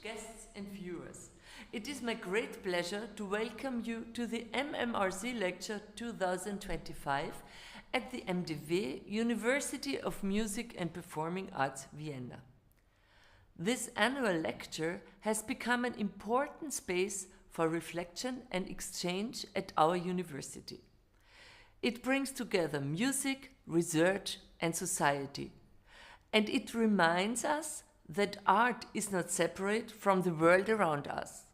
guests and viewers. It is my great pleasure to welcome you to the MMRC Lecture 2025 at the MDW University of Music and Performing Arts, Vienna. This annual lecture has become an important space for reflection and exchange at our university. It brings together music, research, and society, and it reminds us that art is not separate from the world around us.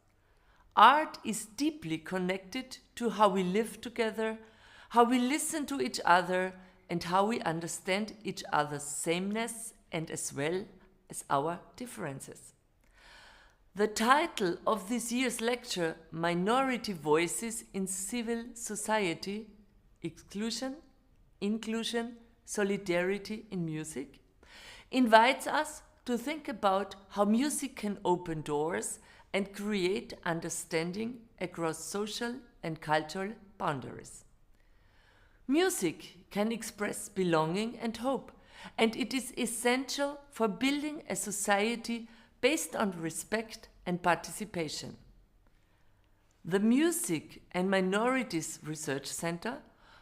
Art is deeply connected to how we live together, how we listen to each other, and how we understand each other's sameness and as well as our differences. The title of this year's lecture, Minority Voices in Civil Society, Exclusion, Inclusion, Solidarity in Music, invites us to think about how music can open doors and create understanding across social and cultural boundaries. Music can express belonging and hope, and it is essential for building a society based on respect and participation. The Music and Minorities Research Center,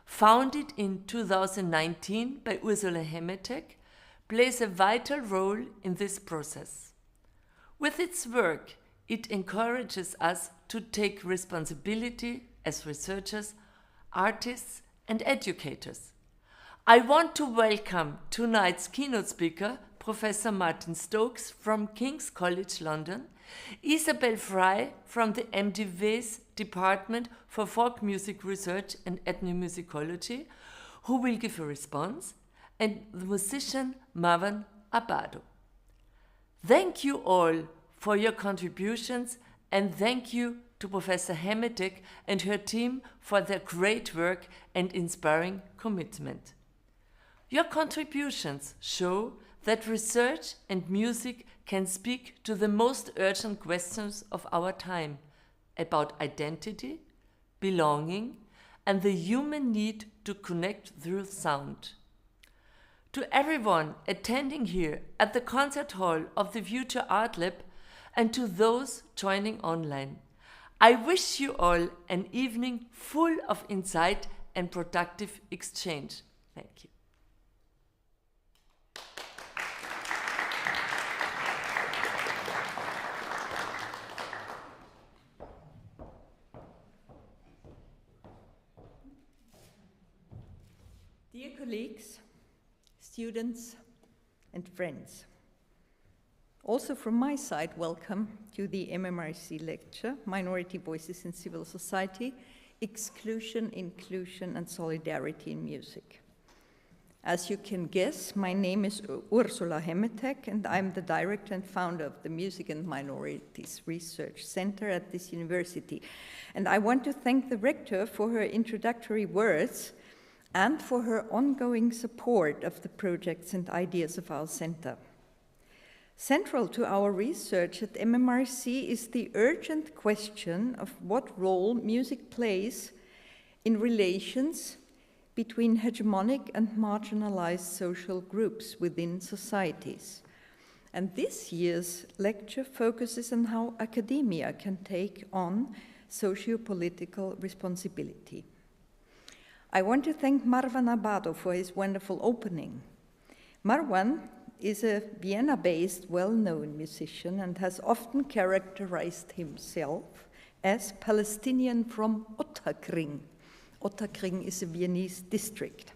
founded in 2019 by Ursula Hemetek, plays a vital role in this process. With its work, it encourages us to take responsibility as researchers, artists, and educators. I want to welcome tonight's keynote speaker, Professor Martin Stokes from King's College London, Isabel Frey from the MDW's Department for Folk Music Research and Ethnomusicology, who will give a response, and the musician Marwan Abado. Thank you all for your contributions, and thank you to Professor Hemetek and her team for their great work and inspiring commitment. Your contributions show that research and music can speak to the most urgent questions of our time about identity, belonging, and the human need to connect through sound. To everyone attending here at the concert hall of the Future Art Lab and to those joining online, I wish you all an evening full of insight and productive exchange. Thank you. Dear colleagues, students, and friends, also from my side, welcome to the MMRC lecture, Minority Voices in Civil Society, Exclusion, Inclusion, and Solidarity in Music. As you can guess, my name is Ursula Hemetek, and I'm the director and founder of the Music and Minorities Research Center at this university. And I want to thank the rector for her introductory words and for her ongoing support of the projects and ideas of our center. Central to our research at MMRC is the urgent question of what role music plays in relations between hegemonic and marginalized social groups within societies. And this year's lecture focuses on how academia can take on socio-political responsibility. I want to thank Marwan Abado for his wonderful opening. Marwan is a Vienna-based, well-known musician and has often characterized himself as Palestinian from Ottakring. Ottakring is a Viennese district.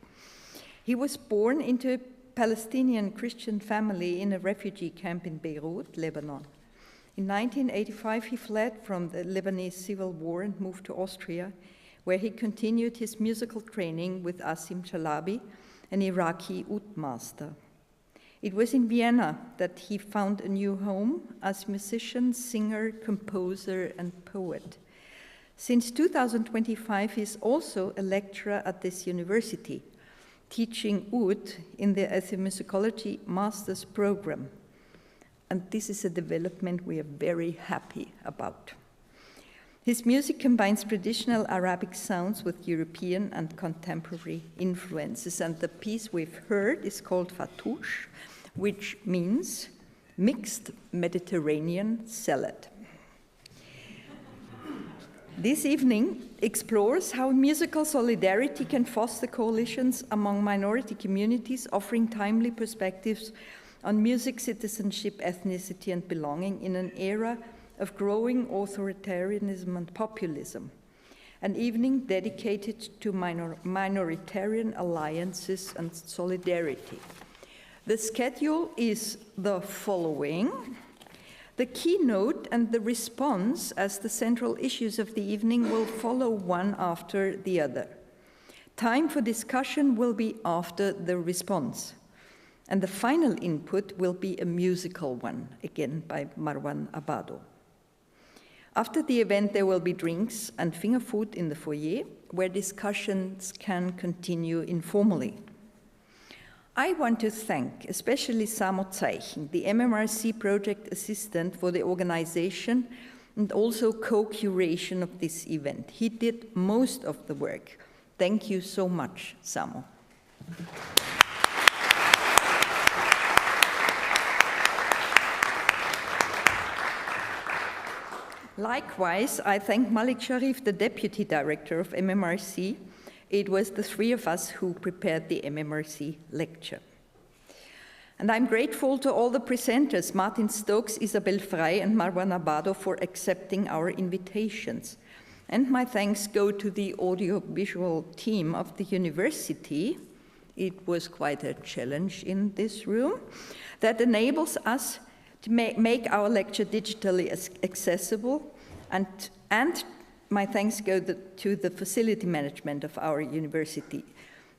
He was born into a Palestinian Christian family in a refugee camp in Beirut, Lebanon. In 1985, he fled from the Lebanese civil war and moved to Austria, where he continued his musical training with Asim Chalabi, an Iraqi oud master. It was in Vienna that he found a new home as musician, singer, composer, and poet. Since 2025, he is also a lecturer at this university, teaching oud in the ethnomusicology master's program. And this is a development we are very happy about. His music combines traditional Arabic sounds with European and contemporary influences, and the piece we've heard is called Fatouche, which means mixed Mediterranean salad. This evening explores how musical solidarity can foster coalitions among minority communities, offering timely perspectives on music, citizenship, ethnicity, and belonging in an era of growing authoritarianism and populism. An evening dedicated to minoritarian alliances and solidarity. The schedule is the following. The keynote and the response as the central issues of the evening will follow one after the other. Time for discussion will be after the response. And the final input will be a musical one, again by Marwan Abado. After the event, there will be drinks and finger food in the foyer, where discussions can continue informally. I want to thank especially Samo Zeichen, the MMRC project assistant, for the organization and also co-curation of this event. He did most of the work. Thank you so much, Samo. Likewise, I thank Malik Sharif, the Deputy Director of MMRC. It was the three of us who prepared the MMRC lecture. And I'm grateful to all the presenters, Martin Stokes, Isabel Frey, and Marwan Abado, for accepting our invitations. And my thanks go to the audiovisual team of the university. It was quite a challenge in this room that enables us to make our lecture digitally accessible, and my thanks go to the facility management of our university.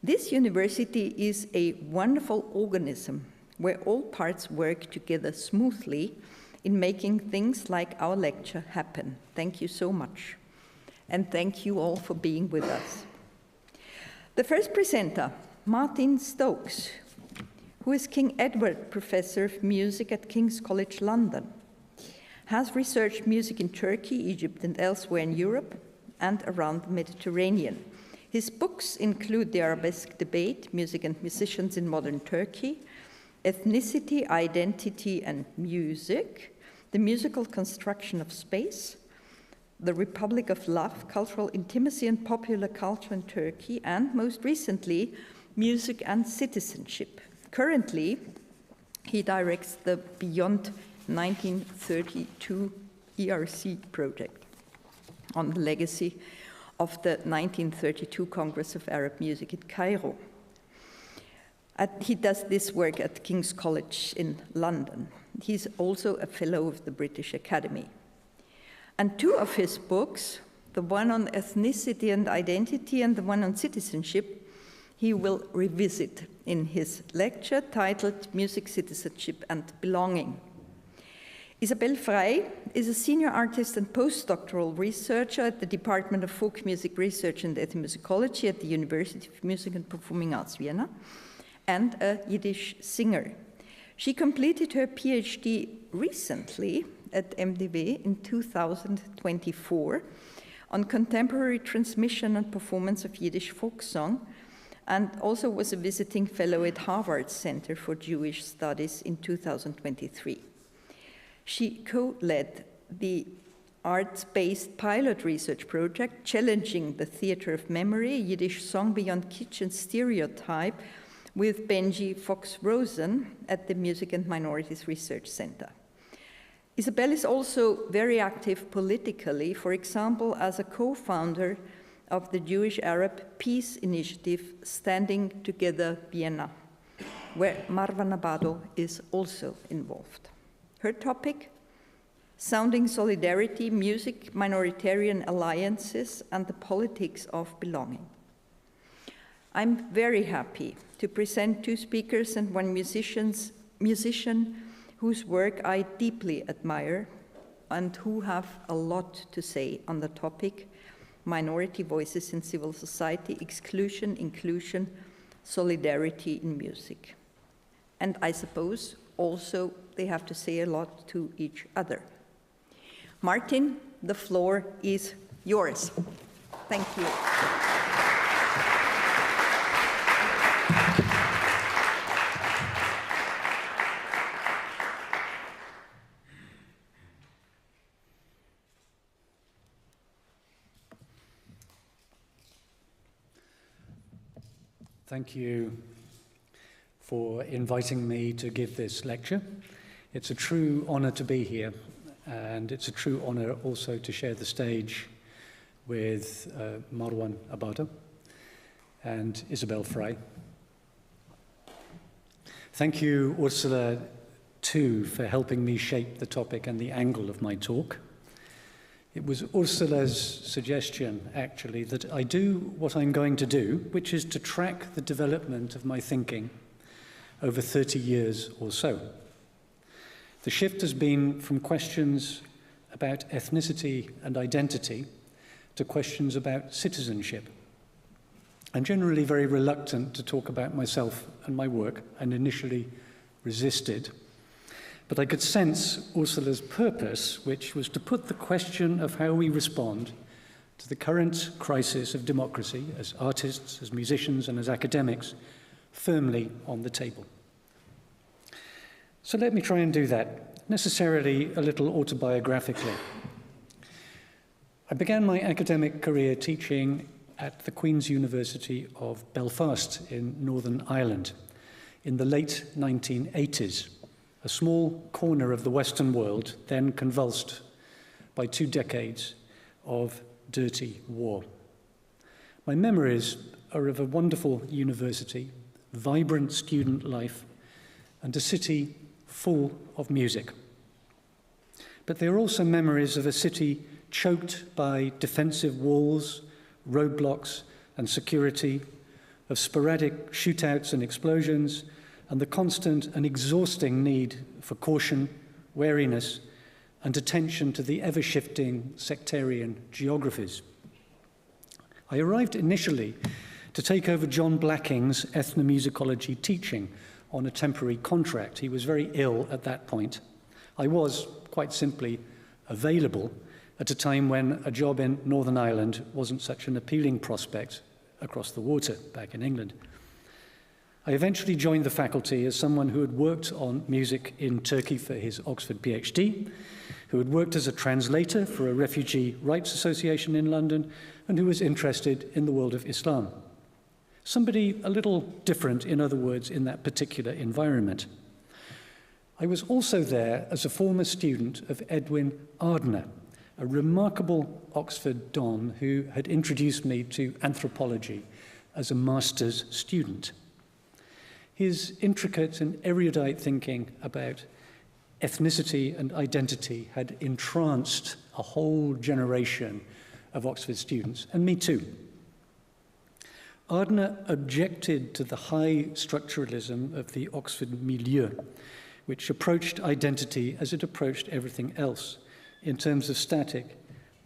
This university is a wonderful organism where all parts work together smoothly in making things like our lecture happen. Thank you so much. And thank you all for being with us. The first presenter, Martin Stokes, who is King Edward Professor of Music at King's College London, has researched music in Turkey, Egypt, and elsewhere in Europe and around the Mediterranean. His books include The Arabesque Debate, Music and Musicians in Modern Turkey, Ethnicity, Identity, and Music, The Musical Construction of Space, The Republic of Love, Cultural Intimacy and Popular Culture in Turkey, and most recently, Music and Citizenship. Currently, he directs the Beyond 1932 ERC project on the legacy of the 1932 Congress of Arab Music in Cairo. He does this work at King's College in London. He's also a fellow of the British Academy. And two of his books, the one on ethnicity and identity and the one on citizenship, he will revisit in his lecture titled Music, Citizenship and Belonging. Isabel Frey is a senior artist and postdoctoral researcher at the Department of Folk Music Research and Ethnomusicology at the University of Music and Performing Arts, Vienna, and a Yiddish singer. She completed her PhD recently at MDW in 2024 on contemporary transmission and performance of Yiddish folk song, and also was a visiting fellow at Harvard Center for Jewish Studies in 2023. She co-led the arts-based pilot research project challenging the theater of memory, Yiddish song beyond kitchen stereotype, with Benji Fox-Rosen at the Music and Minorities Research Center. Isabel is also very active politically, for example, as a co-founder of the Jewish-Arab Peace Initiative Standing Together Vienna, where Marwan Abado is also involved. Her topic, Sounding Solidarity, Music, Minoritarian Alliances, and the Politics of Belonging. I'm very happy to present two speakers and one musician whose work I deeply admire and who have a lot to say on the topic, minority voices in civil society, exclusion, inclusion, solidarity in music. And I suppose also they have to say a lot to each other. Martin, the floor is yours. Thank you. Thank you for inviting me to give this lecture. It's a true honor to be here, and it's a true honor also to share the stage with Marwan Abada and Isabel Frey. Thank you, Ursula, too, for helping me shape the topic and the angle of my talk. It was Ursula's suggestion, actually, that I do what I'm going to do, which is to track the development of my thinking over 30 years or so. The shift has been from questions about ethnicity and identity to questions about citizenship. I'm generally very reluctant to talk about myself and my work, and initially resisted. But I could sense Ursula's purpose, which was to put the question of how we respond to the current crisis of democracy as artists, as musicians, and as academics firmly on the table. So let me try and do that, necessarily a little autobiographically. I began my academic career teaching at the Queen's University of Belfast in Northern Ireland in the late 1980s. A small corner of the Western world, then convulsed by 2 decades of dirty war. My memories are of a wonderful university, vibrant student life, and a city full of music. But they are also memories of a city choked by defensive walls, roadblocks, and security, of sporadic shootouts and explosions, and the constant and exhausting need for caution, wariness, and attention to the ever-shifting sectarian geographies. I arrived initially to take over John Blacking's ethnomusicology teaching on a temporary contract. He was very ill at that point. I was, quite simply, available at a time when a job in Northern Ireland wasn't such an appealing prospect across the water back in England. I eventually joined the faculty as someone who had worked on music in Turkey for his Oxford PhD, who had worked as a translator for a refugee rights association in London, and who was interested in the world of Islam. Somebody a little different, in other words, in that particular environment. I was also there as a former student of Edwin Ardner, a remarkable Oxford Don who had introduced me to anthropology as a master's student. His intricate and erudite thinking about ethnicity and identity had entranced a whole generation of Oxford students, and me too. Ardner objected to the high structuralism of the Oxford milieu, which approached identity as it approached everything else, in terms of static,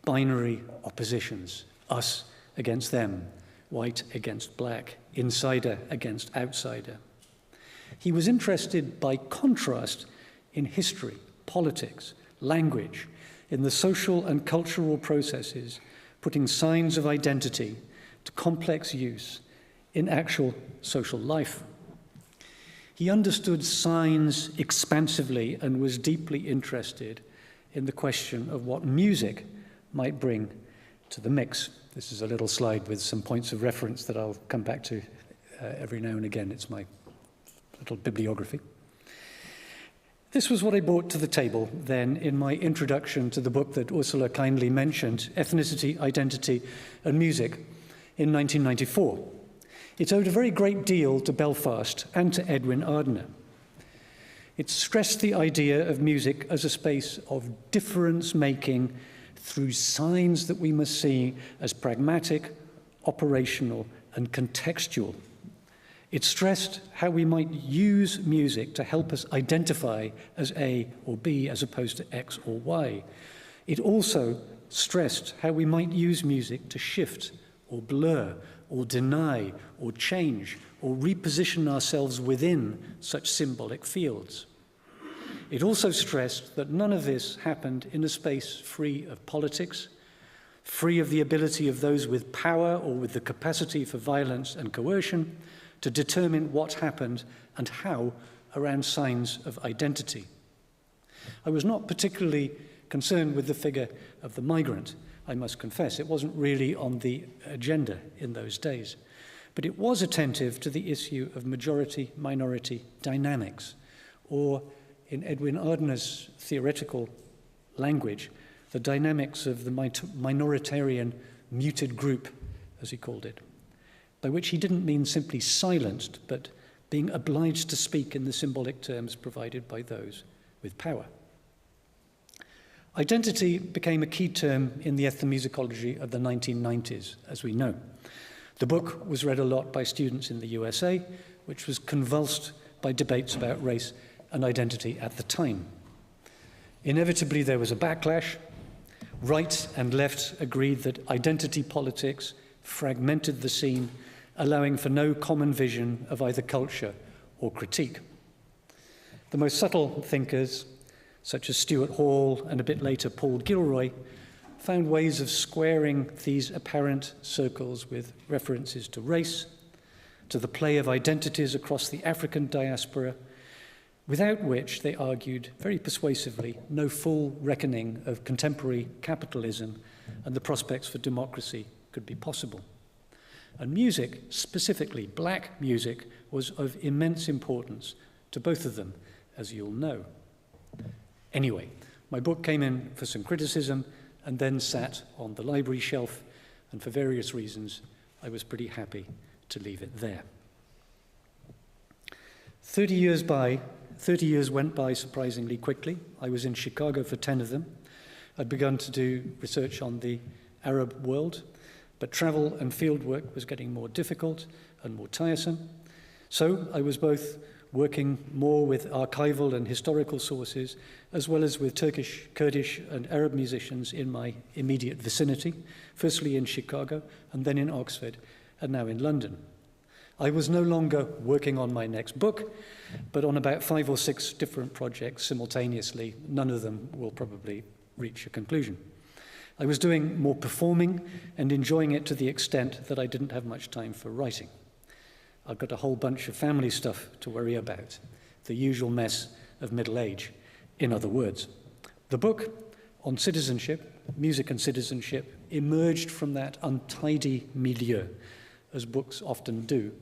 binary oppositions, us against them, white against black, insider against outsider. He was interested by contrast in history, politics, language, in the social and cultural processes, putting signs of identity to complex use in actual social life. He understood signs expansively and was deeply interested in the question of what music might bring to the mix. This is a little slide with some points of reference that I'll come back to every now and again. It's my little bibliography. This was what I brought to the table then in my introduction to the book that Ursula kindly mentioned, Ethnicity, Identity and Music, in 1994. It owed a very great deal to Belfast and to Edwin Ardner. It stressed the idea of music as a space of difference-making through signs that we must see as pragmatic, operational, and contextual. It stressed how we might use music to help us identify as A or B as opposed to X or Y. It also stressed how we might use music to shift or blur or deny or change or reposition ourselves within such symbolic fields. It also stressed that none of this happened in a space free of politics, free of the ability of those with power or with the capacity for violence and coercion to determine what happened and how around signs of identity. I was not particularly concerned with the figure of the migrant, I must confess. It wasn't really on the agenda in those days. but it was attentive to the issue of majority-minority dynamics, or in Edwin Ardner's theoretical language, the dynamics of the minoritarian muted group, as he called it, by which he didn't mean simply silenced, but being obliged to speak in the symbolic terms provided by those with power. Identity became a key term in the ethnomusicology of the 1990s, as we know. The book was read a lot by students in the USA, which was convulsed by debates about race and identity at the time. Inevitably, there was a backlash. Right and left agreed that identity politics fragmented the scene, allowing for no common vision of either culture or critique. The most subtle thinkers, such as Stuart Hall and a bit later Paul Gilroy, found ways of squaring these apparent circles with references to race, to the play of identities across the African diaspora, without which, they argued very persuasively, no full reckoning of contemporary capitalism and the prospects for democracy could be possible. And music, specifically black music, was of immense importance to both of them, as you'll know. Anyway, my book came in for some criticism and then sat on the library shelf, and for various reasons, I was pretty happy to leave it there. 30 years went by surprisingly quickly. I was in Chicago for 10 of them. I'd begun to do research on the Arab world, but travel and fieldwork was getting more difficult and more tiresome. So I was both working more with archival and historical sources, as well as with Turkish, Kurdish, and Arab musicians in my immediate vicinity, firstly in Chicago, and then in Oxford, and now in London. I was no longer working on my next book, but on about 5 or 6 different projects simultaneously. None of them will probably reach a conclusion. I was doing more performing and enjoying it to the extent that I didn't have much time for writing. I've got a whole bunch of family stuff to worry about, the usual mess of middle age, in other words. The book on citizenship, music and citizenship, emerged from that untidy milieu, as books often do,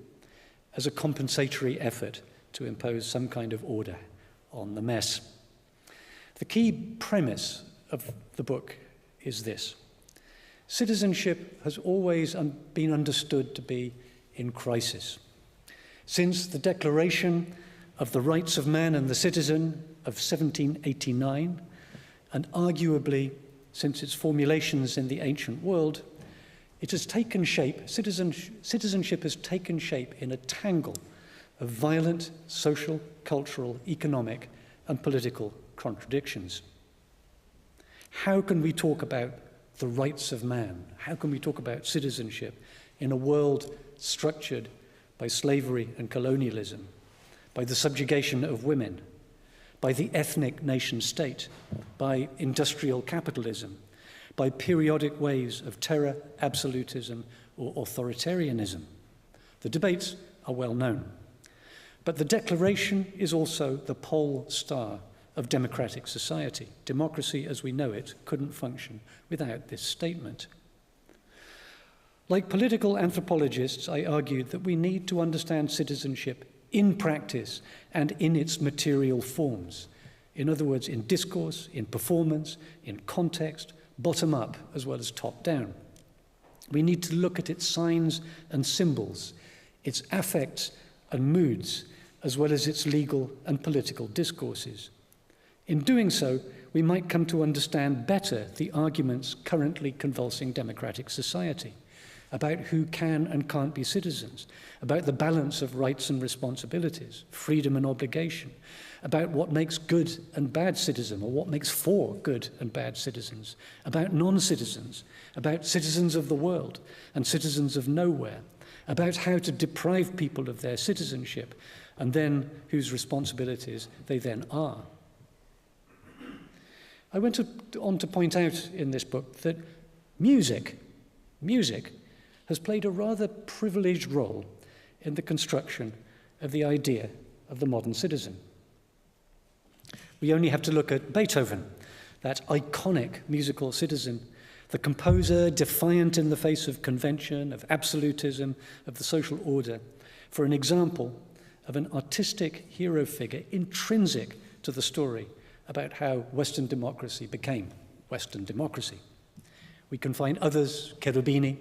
as a compensatory effort to impose some kind of order on the mess. The key premise of the book is this. Citizenship has always been understood to be in crisis. Since the Declaration of the Rights of Man and the Citizen of 1789, and arguably since its formulations in the ancient world, it has taken shape, citizenship has taken shape in a tangle of violent social, cultural, economic, and political contradictions. How can we talk about the rights of man? How can we talk about citizenship in a world structured by slavery and colonialism, by the subjugation of women, by the ethnic nation state, by industrial capitalism, by periodic waves of terror, absolutism, or authoritarianism? The debates are well known. But the Declaration is also the pole star of democratic society. Democracy as we know it couldn't function without this statement. Like political anthropologists, I argued that we need to understand citizenship in practice and in its material forms. In other words, in discourse, in performance, in context, bottom up as well as top down. We need to look at its signs and symbols, its affects and moods, as well as its legal and political discourses. In doing so, we might come to understand better the arguments currently convulsing democratic society, about who can and can't be citizens, about the balance of rights and responsibilities, freedom and obligation, about what makes good and bad citizen, or what makes for good and bad citizens, about non-citizens, about citizens of the world and citizens of nowhere, about how to deprive people of their citizenship, and then whose responsibilities they then are. I went on to point out in this book that music has played a rather privileged role in the construction of the idea of the modern citizen. We only have to look at Beethoven, that iconic musical citizen The composer, defiant in the face of convention, of absolutism, of the social order, for an example of an artistic hero figure intrinsic to the story about how Western democracy became Western democracy. We can find others, Cherubini,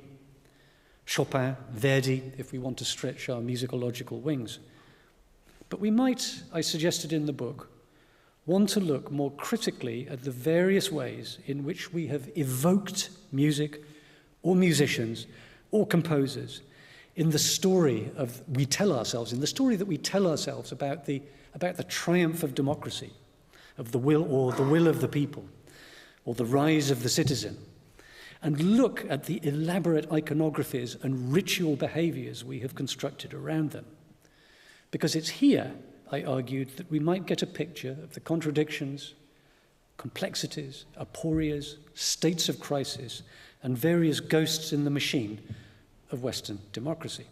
Chopin, Verdi, if we want to stretch our musicological wings. But we might, I suggested in the book, want to look more critically at the various ways in which we have evoked music or musicians or composers in the story we tell ourselves, in the story that we tell ourselves about the triumph of democracy, of the will of the people, or the rise of the citizen, and look at the elaborate iconographies and ritual behaviors we have constructed around them. Because it's here, I argued, that we might get a picture of the contradictions, complexities, aporias, states of crisis, and various ghosts in the machine of Western democracy.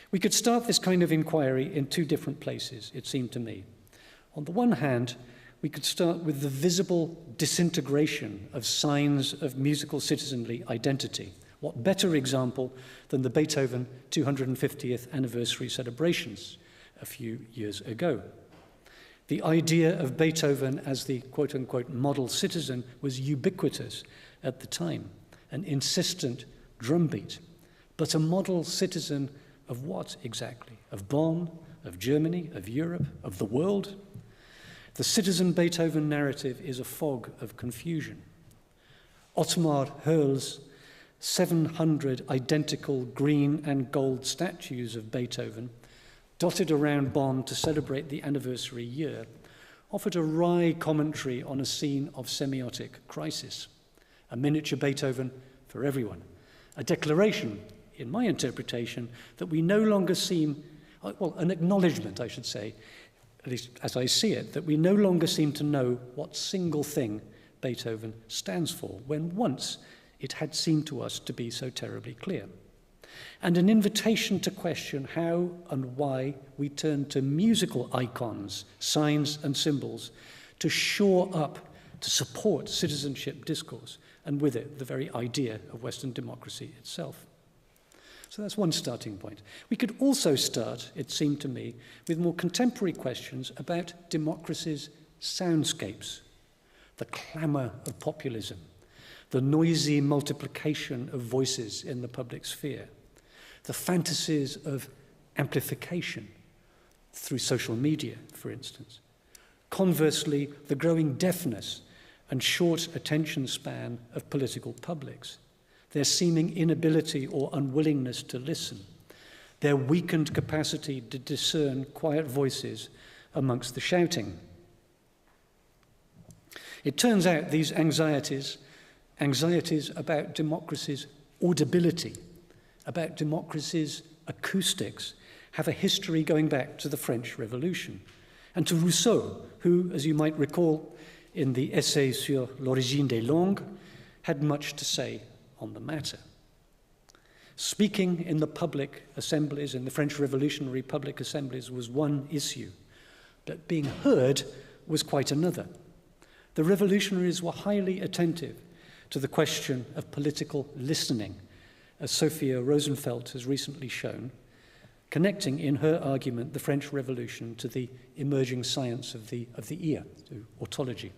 We could start this kind of inquiry in two different places, it seemed to me. On the one hand, we could start with the visible disintegration of signs of musical citizenry identity. What better example than the Beethoven 250th anniversary celebrations a few years ago? The idea of Beethoven as the quote-unquote model citizen was ubiquitous at the time, an insistent drumbeat. But a model citizen of what exactly? Of Bonn, of Germany, of Europe, of the world? The citizen Beethoven narrative is a fog of confusion. Otmar Hörl's 700 identical green and gold statues of Beethoven, dotted around Bonn to celebrate the anniversary year, offered a wry commentary on a scene of semiotic crisis. A miniature Beethoven for everyone. A declaration, in my interpretation, that we no longer seem, well, an acknowledgement, I should say, at least as I see it, that we no longer seem to know what single thing Beethoven stands for, when once it had seemed to us to be so terribly clear. And an invitation to question how and why we turn to musical icons, signs and symbols to shore up, to support citizenship discourse, and with it the very idea of Western democracy itself. So that's one starting point. We could also start, it seemed to me, with more contemporary questions about democracy's soundscapes, the clamour of populism, the noisy multiplication of voices in the public sphere, the fantasies of amplification through social media, for instance. Conversely, the growing deafness and short attention span of political publics, their seeming inability or unwillingness to listen, their weakened capacity to discern quiet voices amongst the shouting. It turns out these anxieties about democracy's audibility, about democracy's acoustics, have a history going back to the French Revolution and to Rousseau, who, as you might recall, in the Essai sur l'origine des langues, had much to say on the matter. Speaking in the public assemblies, in the French Revolutionary public assemblies, was one issue, but being heard was quite another. The revolutionaries were highly attentive to the question of political listening, as Sophia Rosenfeld has recently shown, connecting in her argument the French Revolution to the emerging science of the ear, to autology.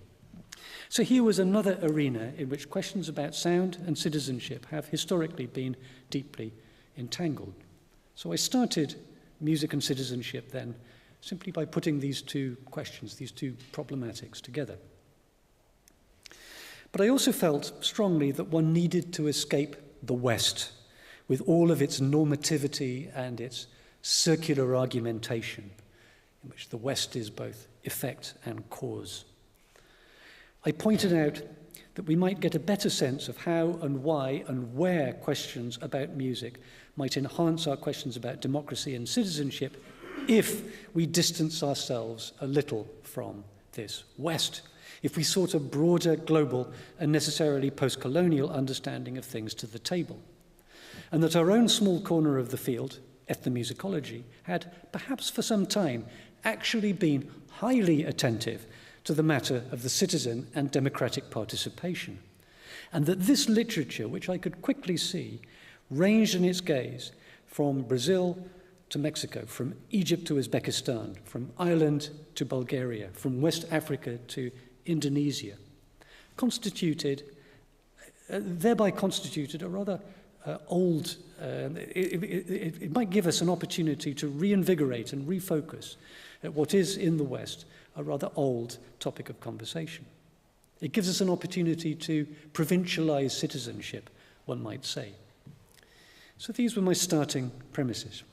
So here was another arena in which questions about sound and citizenship have historically been deeply entangled. So I started music and citizenship then simply by putting these two questions, these two problematics together. But I also felt strongly that one needed to escape the West with all of its normativity and its circular argumentation, in which the West is both effect and cause. I pointed out that we might get a better sense of how and why and where questions about music might enhance our questions about democracy and citizenship if we distance ourselves a little from this West, if we sought a broader global and necessarily post-colonial understanding of things to the table, and that our own small corner of the field, ethnomusicology, had perhaps for some time actually been highly attentive to the matter of the citizen and democratic participation, and that this literature, which I could quickly see, ranged in its gaze from Brazil to Mexico, from Egypt to Uzbekistan, from Ireland to Bulgaria, from West Africa to Indonesia, thereby constituted a rather old, it might give us an opportunity to reinvigorate and refocus at what is in the West a rather old topic of conversation. It gives us an opportunity to provincialize citizenship, one might say. So these were my starting premises.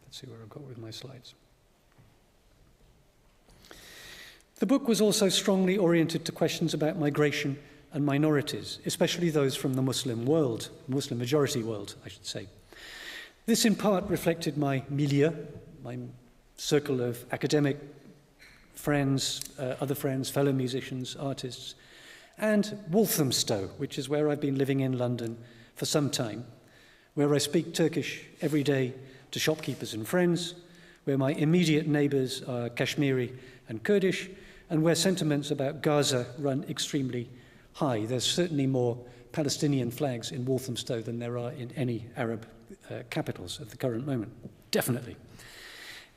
Let's see where I've got with my slides. The book was also strongly oriented to questions about migration and minorities, especially those from the Muslim world, Muslim majority world, I should say. This in part reflected my milieu, my circle of academic friends, other friends, fellow musicians, artists, and Walthamstow, which is where I've been living in London for some time, where I speak Turkish every day to shopkeepers and friends, where my immediate neighbours are Kashmiri and Kurdish, and where sentiments about Gaza run extremely high. There's certainly more Palestinian flags in Walthamstow than there are in any Arab capitals at the current moment, definitely.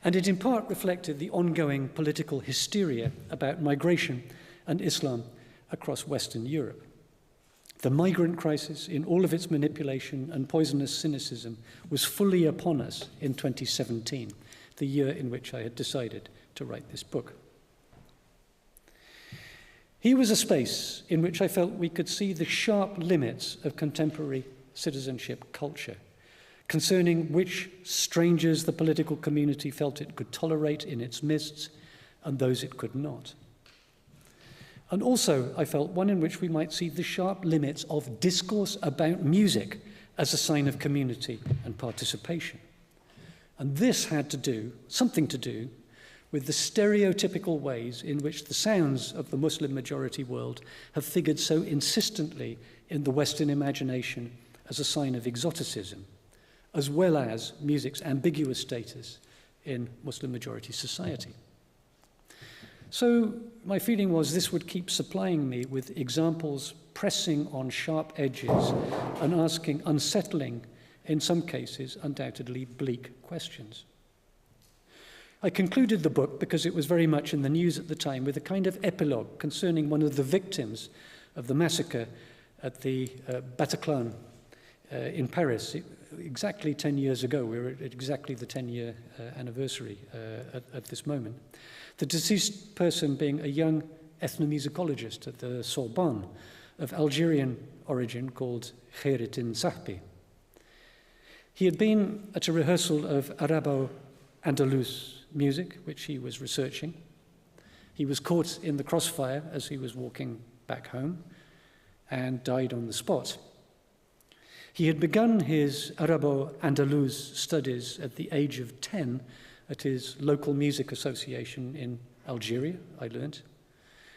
And it in part reflected the ongoing political hysteria about migration and Islam across Western Europe. The migrant crisis, in all of its manipulation and poisonous cynicism, was fully upon us in 2017, the year in which I had decided to write this book. Here was a space in which I felt we could see the sharp limits of contemporary citizenship culture, concerning which strangers the political community felt it could tolerate in its midst and those it could not. And also, I felt, one in which we might see the sharp limits of discourse about music as a sign of community and participation. And this had something to do with the stereotypical ways in which the sounds of the Muslim majority world have figured so insistently in the Western imagination as a sign of exoticism, as well as music's ambiguous status in Muslim majority society. So my feeling was this would keep supplying me with examples pressing on sharp edges and asking unsettling, in some cases undoubtedly bleak questions. I concluded the book, because it was very much in the news at the time, with a kind of epilogue concerning one of the victims of the massacre at the Bataclan in Paris, exactly 10 years ago. We're at exactly the 10-year anniversary at this moment. The deceased person being a young ethnomusicologist at the Sorbonne of Algerian origin called Khairetin Sahbi. He had been at a rehearsal of Arabo-Andalus music, which he was researching. He was caught in the crossfire as he was walking back home and died on the spot. He had begun his Arabo-Andalus studies at the age of 10 at his local music association in Algeria, I learned.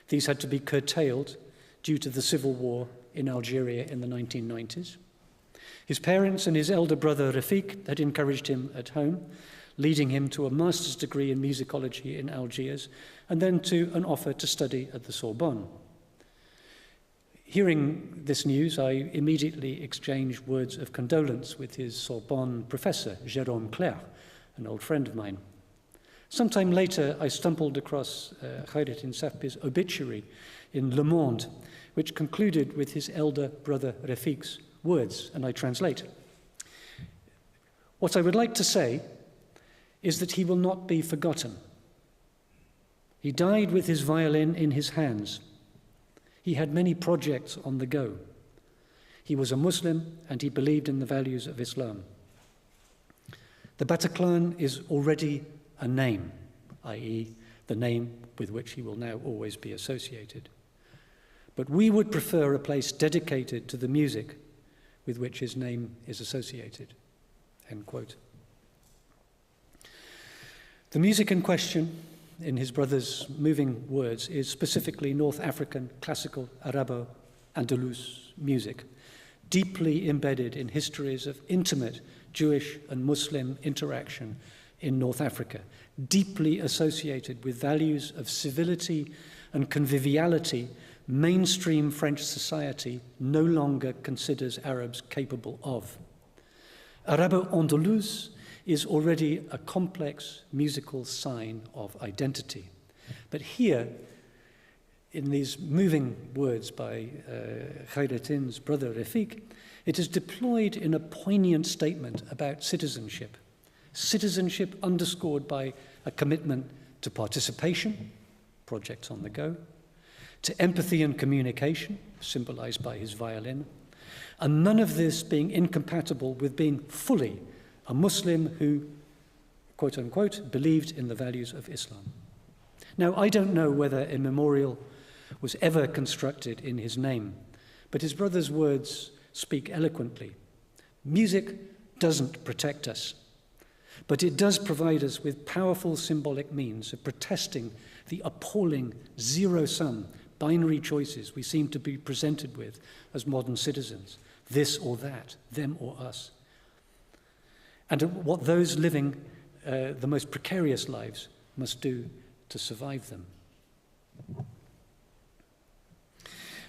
These had to be curtailed due to the civil war in Algeria in the 1990s. His parents and his elder brother Rafiq had encouraged him at home, leading him to a master's degree in musicology in Algiers, and then to an offer to study at the Sorbonne. Hearing this news, I immediately exchanged words of condolence with his Sorbonne professor, Jérôme Clair, an old friend of mine. Sometime later, I stumbled across Khairetin Sahbi's obituary in Le Monde, which concluded with his elder brother Rafiq's words, and I translate. What I would like to say is that he will not be forgotten. He died with his violin in his hands. He had many projects on the go. He was a Muslim and he believed in the values of Islam. The Bataclan is already a name, i.e., the name with which he will now always be associated. But we would prefer a place dedicated to the music with which his name is associated. End quote. The music in question, in his brother's moving words, is specifically North African classical Arabo-Andalus music, deeply embedded in histories of intimate Jewish and Muslim interaction in North Africa, deeply associated with values of civility and conviviality mainstream French society no longer considers Arabs capable of. Arabo-Andalus is already a complex musical sign of identity. But here, in these moving words by Khairettin's brother Refik, it is deployed in a poignant statement about citizenship. Citizenship underscored by a commitment to participation, projects on the go, to empathy and communication, symbolized by his violin, and none of this being incompatible with being fully a Muslim who, quote unquote, believed in the values of Islam. Now, I don't know whether a memorial was ever constructed in his name, but his brother's words speak eloquently. Music doesn't protect us, but it does provide us with powerful symbolic means of protesting the appalling zero-sum binary choices we seem to be presented with as modern citizens, this or that, them or us, and what those living the most precarious lives must do to survive them.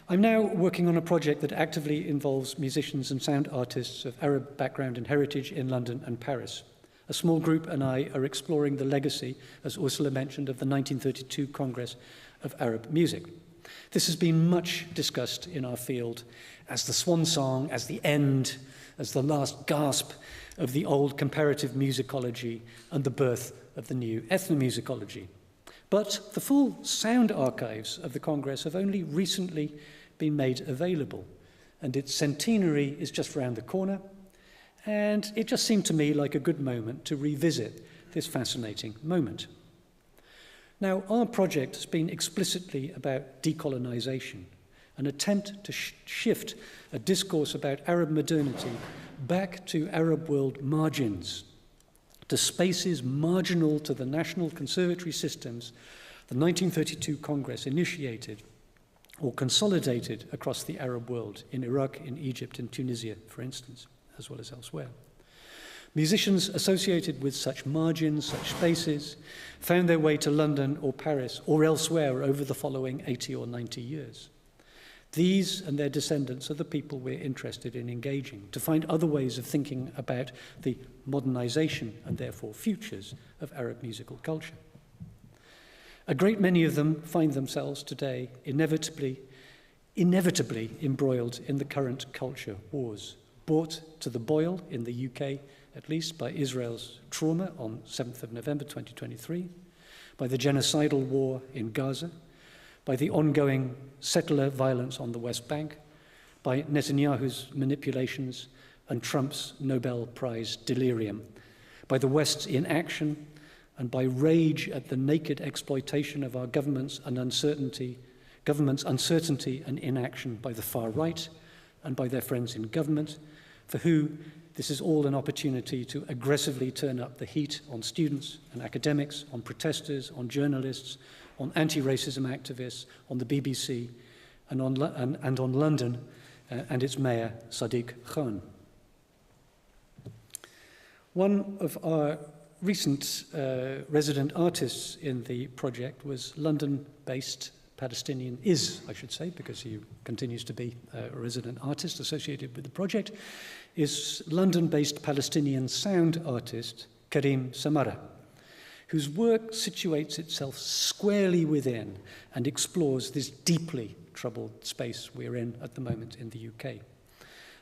I'm now working on a project that actively involves musicians and sound artists of Arab background and heritage in London and Paris. A small group and I are exploring the legacy, as Ursula mentioned, of the 1932 Congress of Arab Music. This has been much discussed in our field as the swan song, as the end, as the last gasp of the old comparative musicology and the birth of the new ethnomusicology. But the full sound archives of the Congress have only recently been made available, and its centenary is just round the corner, and it just seemed to me like a good moment to revisit this fascinating moment. Now, our project has been explicitly about decolonization, an attempt to shift a discourse about Arab modernity back to Arab world margins, to spaces marginal to the national conservatory systems the 1932 Congress initiated or consolidated across the Arab world, in Iraq, in Egypt, in Tunisia, for instance, as well as elsewhere. Musicians associated with such margins, such spaces, found their way to London or Paris or elsewhere over the following 80 or 90 years. These and their descendants are the people we're interested in engaging, to find other ways of thinking about the modernization and therefore futures of Arab musical culture. A great many of them find themselves today inevitably embroiled in the current culture wars, brought to the boil in the UK, at least, by Israel's trauma on 7th of November 2023, by the genocidal war in Gaza, by the ongoing settler violence on the West Bank, by Netanyahu's manipulations and Trump's Nobel Prize delirium, by the West's inaction, and by rage at the naked exploitation of our government's uncertainty and inaction by the far right and by their friends in government, for who this is all an opportunity to aggressively turn up the heat on students and academics, on protesters, on journalists, on anti-racism activists, on the BBC, and on London and its mayor, Sadiq Khan. One of our recent resident artists in the project was London-based Palestinian, I should say, because he continues to be a resident artist associated with the project, is London-based Palestinian sound artist Karim Samara, whose work situates itself squarely within and explores this deeply troubled space we're in at the moment in the UK.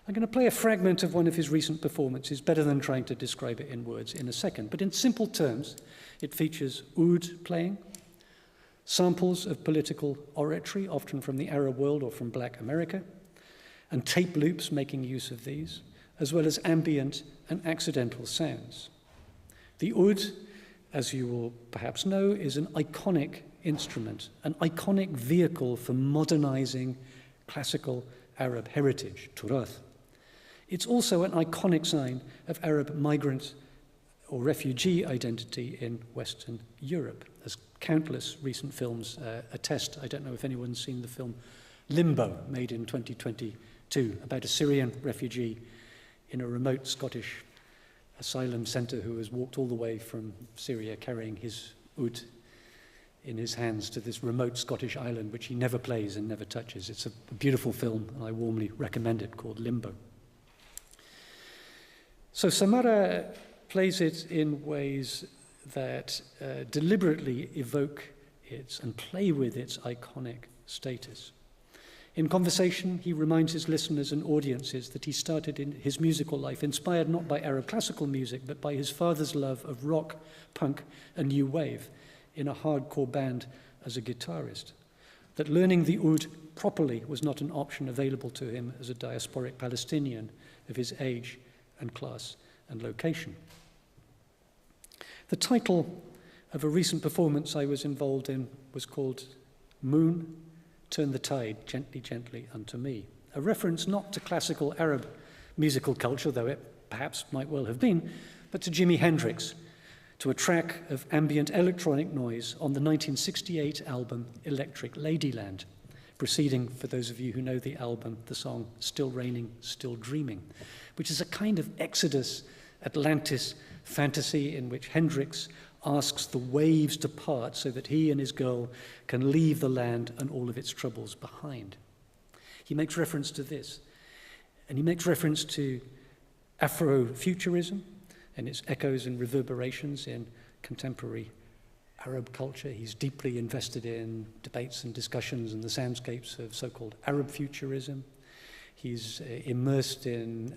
I'm going to play a fragment of one of his recent performances, better than trying to describe it in words, in a second. But in simple terms, it features oud playing, samples of political oratory, often from the Arab world or from Black America, and tape loops making use of these, as well as ambient and accidental sounds. The oud, as you will perhaps know, is an iconic instrument, an iconic vehicle for modernizing classical Arab heritage, turath. It's also an iconic sign of Arab migrant or refugee identity in Western Europe, as countless recent films attest. I don't know if anyone's seen the film Limbo, made in 2022, about a Syrian refugee in a remote Scottish asylum centre who has walked all the way from Syria carrying his oud in his hands to this remote Scottish island which he never plays and never touches. It's a beautiful film, and I warmly recommend it, called Limbo. So Samara plays it in ways that deliberately evoke its and play with its iconic status. In conversation, he reminds his listeners and audiences that he started in his musical life inspired not by Arab classical music, but by his father's love of rock, punk, and new wave in a hardcore band as a guitarist. That learning the oud properly was not an option available to him as a diasporic Palestinian of his age and class and location. The title of a recent performance I was involved in was called Moon, Turn the Tide, Gently, Gently Unto Me, a reference not to classical Arab musical culture, though it perhaps might well have been, but to Jimi Hendrix, to a track of ambient electronic noise on the 1968 album Electric Ladyland, preceding, for those of you who know the album, the song Still Raining, Still Dreaming, which is a kind of Exodus, Atlantis fantasy in which Hendrix asks the waves to part so that he and his girl can leave the land and all of its troubles behind. He makes reference to this, and he makes reference to Afrofuturism and its echoes and reverberations in contemporary Arab culture. He's deeply invested in debates and discussions and the soundscapes of so-called Arab futurism. He's immersed in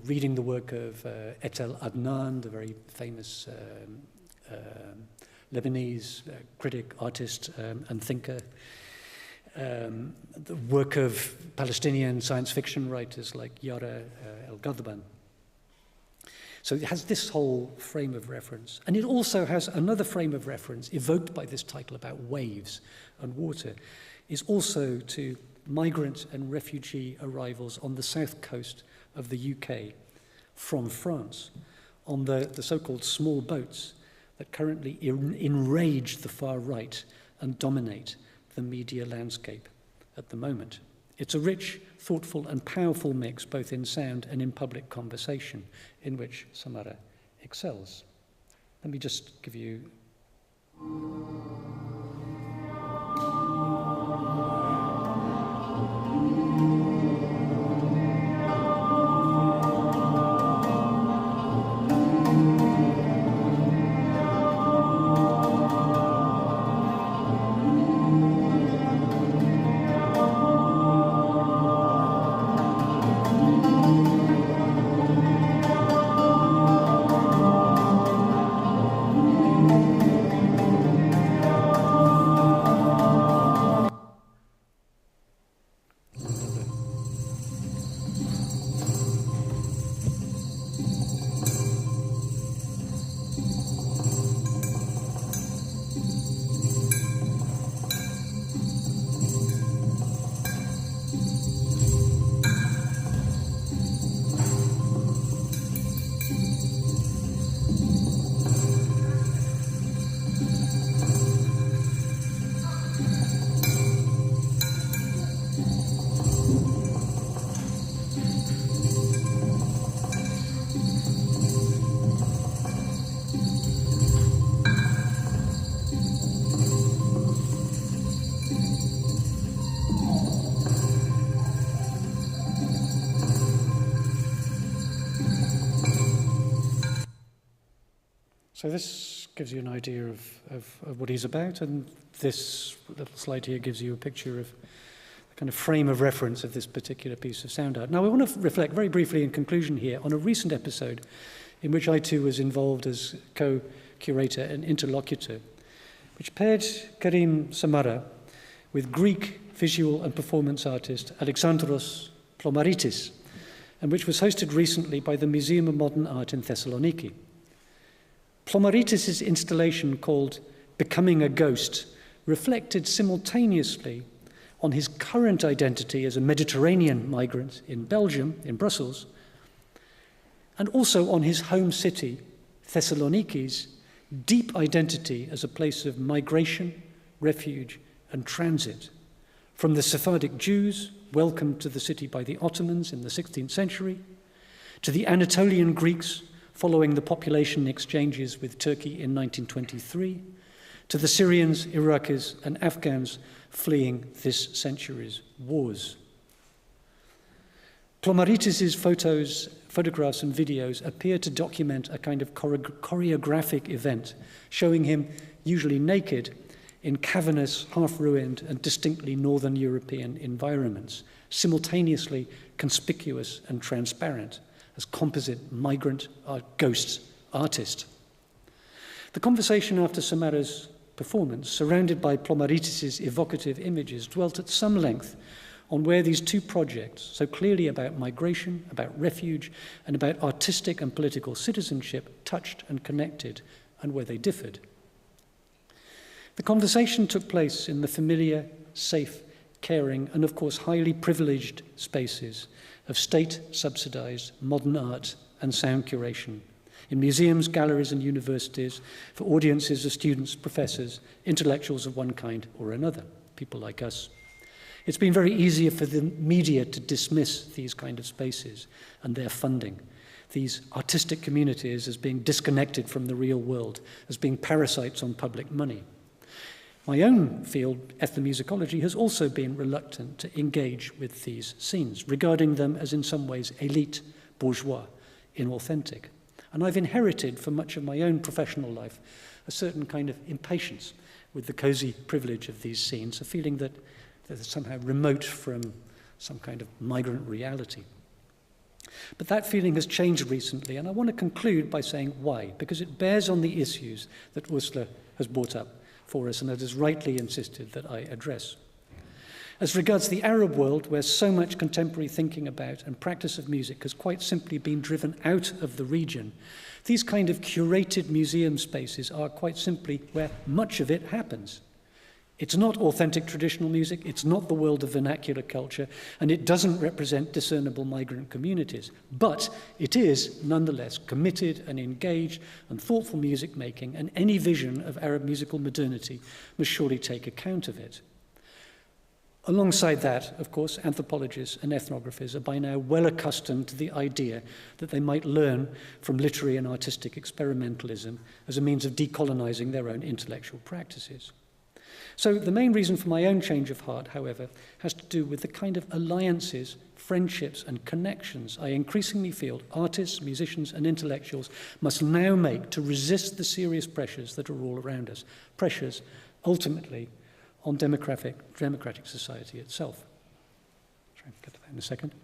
reading the work of Etel Adnan, the very famous Lebanese critic, artist, and thinker. The work of Palestinian science fiction writers like Yara El-Ghadban. So it has this whole frame of reference. And it also has another frame of reference evoked by this title about waves and water, is also to migrant and refugee arrivals on the south coast of the UK from France, on the so-called small boats that currently enrage the far right and dominate the media landscape at the moment. It's a rich, thoughtful and powerful mix, both in sound and in public conversation, in which Samara excels. Let me just give you So this gives you an idea of what he's about, and this little slide here gives you a picture of the kind of frame of reference of this particular piece of sound art. Now, I want to reflect very briefly in conclusion here on a recent episode in which I too was involved as co-curator and interlocutor, which paired Karim Samara with Greek visual and performance artist Alexandros Plomaritis, and which was hosted recently by the Museum of Modern Art in Thessaloniki. Plomaritis' installation called Becoming a Ghost reflected simultaneously on his current identity as a Mediterranean migrant in Belgium, in Brussels, and also on his home city, Thessaloniki's deep identity as a place of migration, refuge, and transit, from the Sephardic Jews welcomed to the city by the Ottomans in the 16th century, to the Anatolian Greeks following the population exchanges with Turkey in 1923, to the Syrians, Iraqis, and Afghans fleeing this century's wars. Plomaritis' photographs and videos appear to document a kind of choreographic event, showing him usually naked in cavernous, half-ruined and distinctly northern European environments, simultaneously conspicuous and transparent as composite migrant ghost artist. The conversation after Samara's performance, surrounded by Plomaritis' evocative images, dwelt at some length on where these two projects, so clearly about migration, about refuge, and about artistic and political citizenship, touched and connected, and where they differed. The conversation took place in the familiar, safe, caring, and of course highly privileged spaces of state-subsidized modern art and sound curation, in museums, galleries, and universities, for audiences of students, professors, intellectuals of one kind or another, people like us. It's been very easy for the media to dismiss these kind of spaces and their funding, these artistic communities as being disconnected from the real world, as being parasites on public money. My own field, ethnomusicology, has also been reluctant to engage with these scenes, regarding them as in some ways elite, bourgeois, inauthentic. And I've inherited from much of my own professional life a certain kind of impatience with the cozy privilege of these scenes, a feeling that they're somehow remote from some kind of migrant reality. But that feeling has changed recently, and I want to conclude by saying why, because it bears on the issues that Ursula has brought up for us and that has rightly insisted that I address. As regards the Arab world, where so much contemporary thinking about and practice of music has quite simply been driven out of the region, these kind of curated museum spaces are quite simply where much of it happens. It's not authentic traditional music, it's not the world of vernacular culture, and it doesn't represent discernible migrant communities. But it is, nonetheless, committed and engaged and thoughtful music making, and any vision of Arab musical modernity must surely take account of it. Alongside that, of course, anthropologists and ethnographers are by now well accustomed to the idea that they might learn from literary and artistic experimentalism as a means of decolonizing their own intellectual practices. So the main reason for my own change of heart, however, has to do with the kind of alliances, friendships, and connections I increasingly feel artists, musicians, and intellectuals must now make to resist the serious pressures that are all around us, pressures, ultimately, on democratic society itself. I'll try and get to that in a second.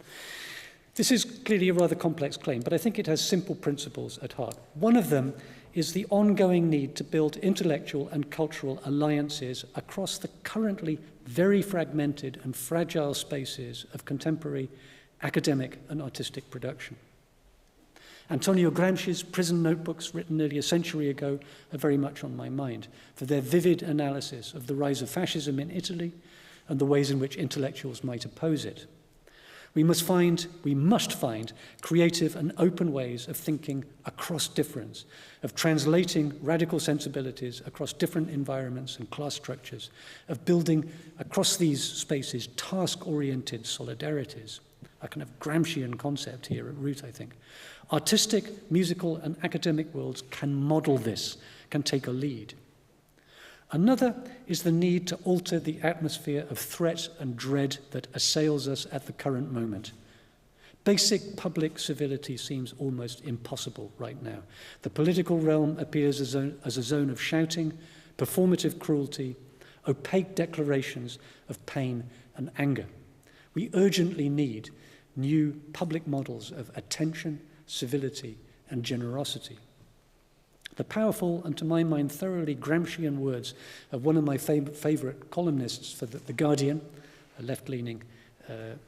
This is clearly a rather complex claim, but I think it has simple principles at heart. One of them is the ongoing need to build intellectual and cultural alliances across the currently very fragmented and fragile spaces of contemporary academic and artistic production. Antonio Gramsci's prison notebooks, written nearly a century ago, are very much on my mind for their vivid analysis of the rise of fascism in Italy and the ways in which intellectuals might oppose it. We must find creative and open ways of thinking across difference, of translating radical sensibilities across different environments and class structures, of building across these spaces task-oriented solidarities, a kind of Gramscian concept here at root, I think. Artistic, musical, and academic worlds can model this, can take a lead. Another is the need to alter the atmosphere of threat and dread that assails us at the current moment. Basic public civility seems almost impossible right now. The political realm appears as a zone of shouting, performative cruelty, opaque declarations of pain and anger. We urgently need new public models of attention, civility, and generosity. The powerful and, to my mind, thoroughly Gramscian words of one of my favourite columnists for The Guardian, a left-leaning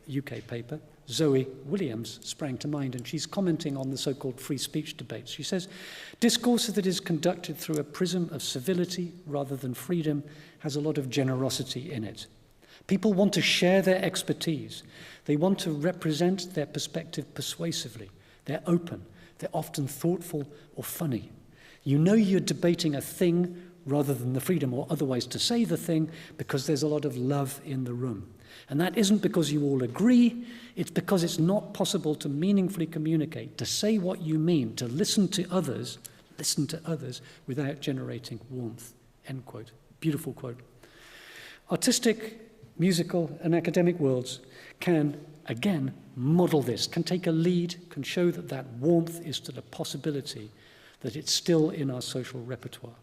UK paper, Zoe Williams, sprang to mind, and she's commenting on the so-called free speech debates. She says, "Discourse that is conducted through a prism of civility rather than freedom has a lot of generosity in it. People want to share their expertise. They want to represent their perspective persuasively. They're open. They're often thoughtful or funny. You know you're debating a thing rather than the freedom or otherwise to say the thing because there's a lot of love in the room. And that isn't because you all agree, it's because it's not possible to meaningfully communicate, to say what you mean, to listen to others without generating warmth end quote. Beautiful quote. Artistic, musical, and academic worlds can, again, model this, can take a lead, can show that that warmth is to the possibility that it's still in our social repertoire.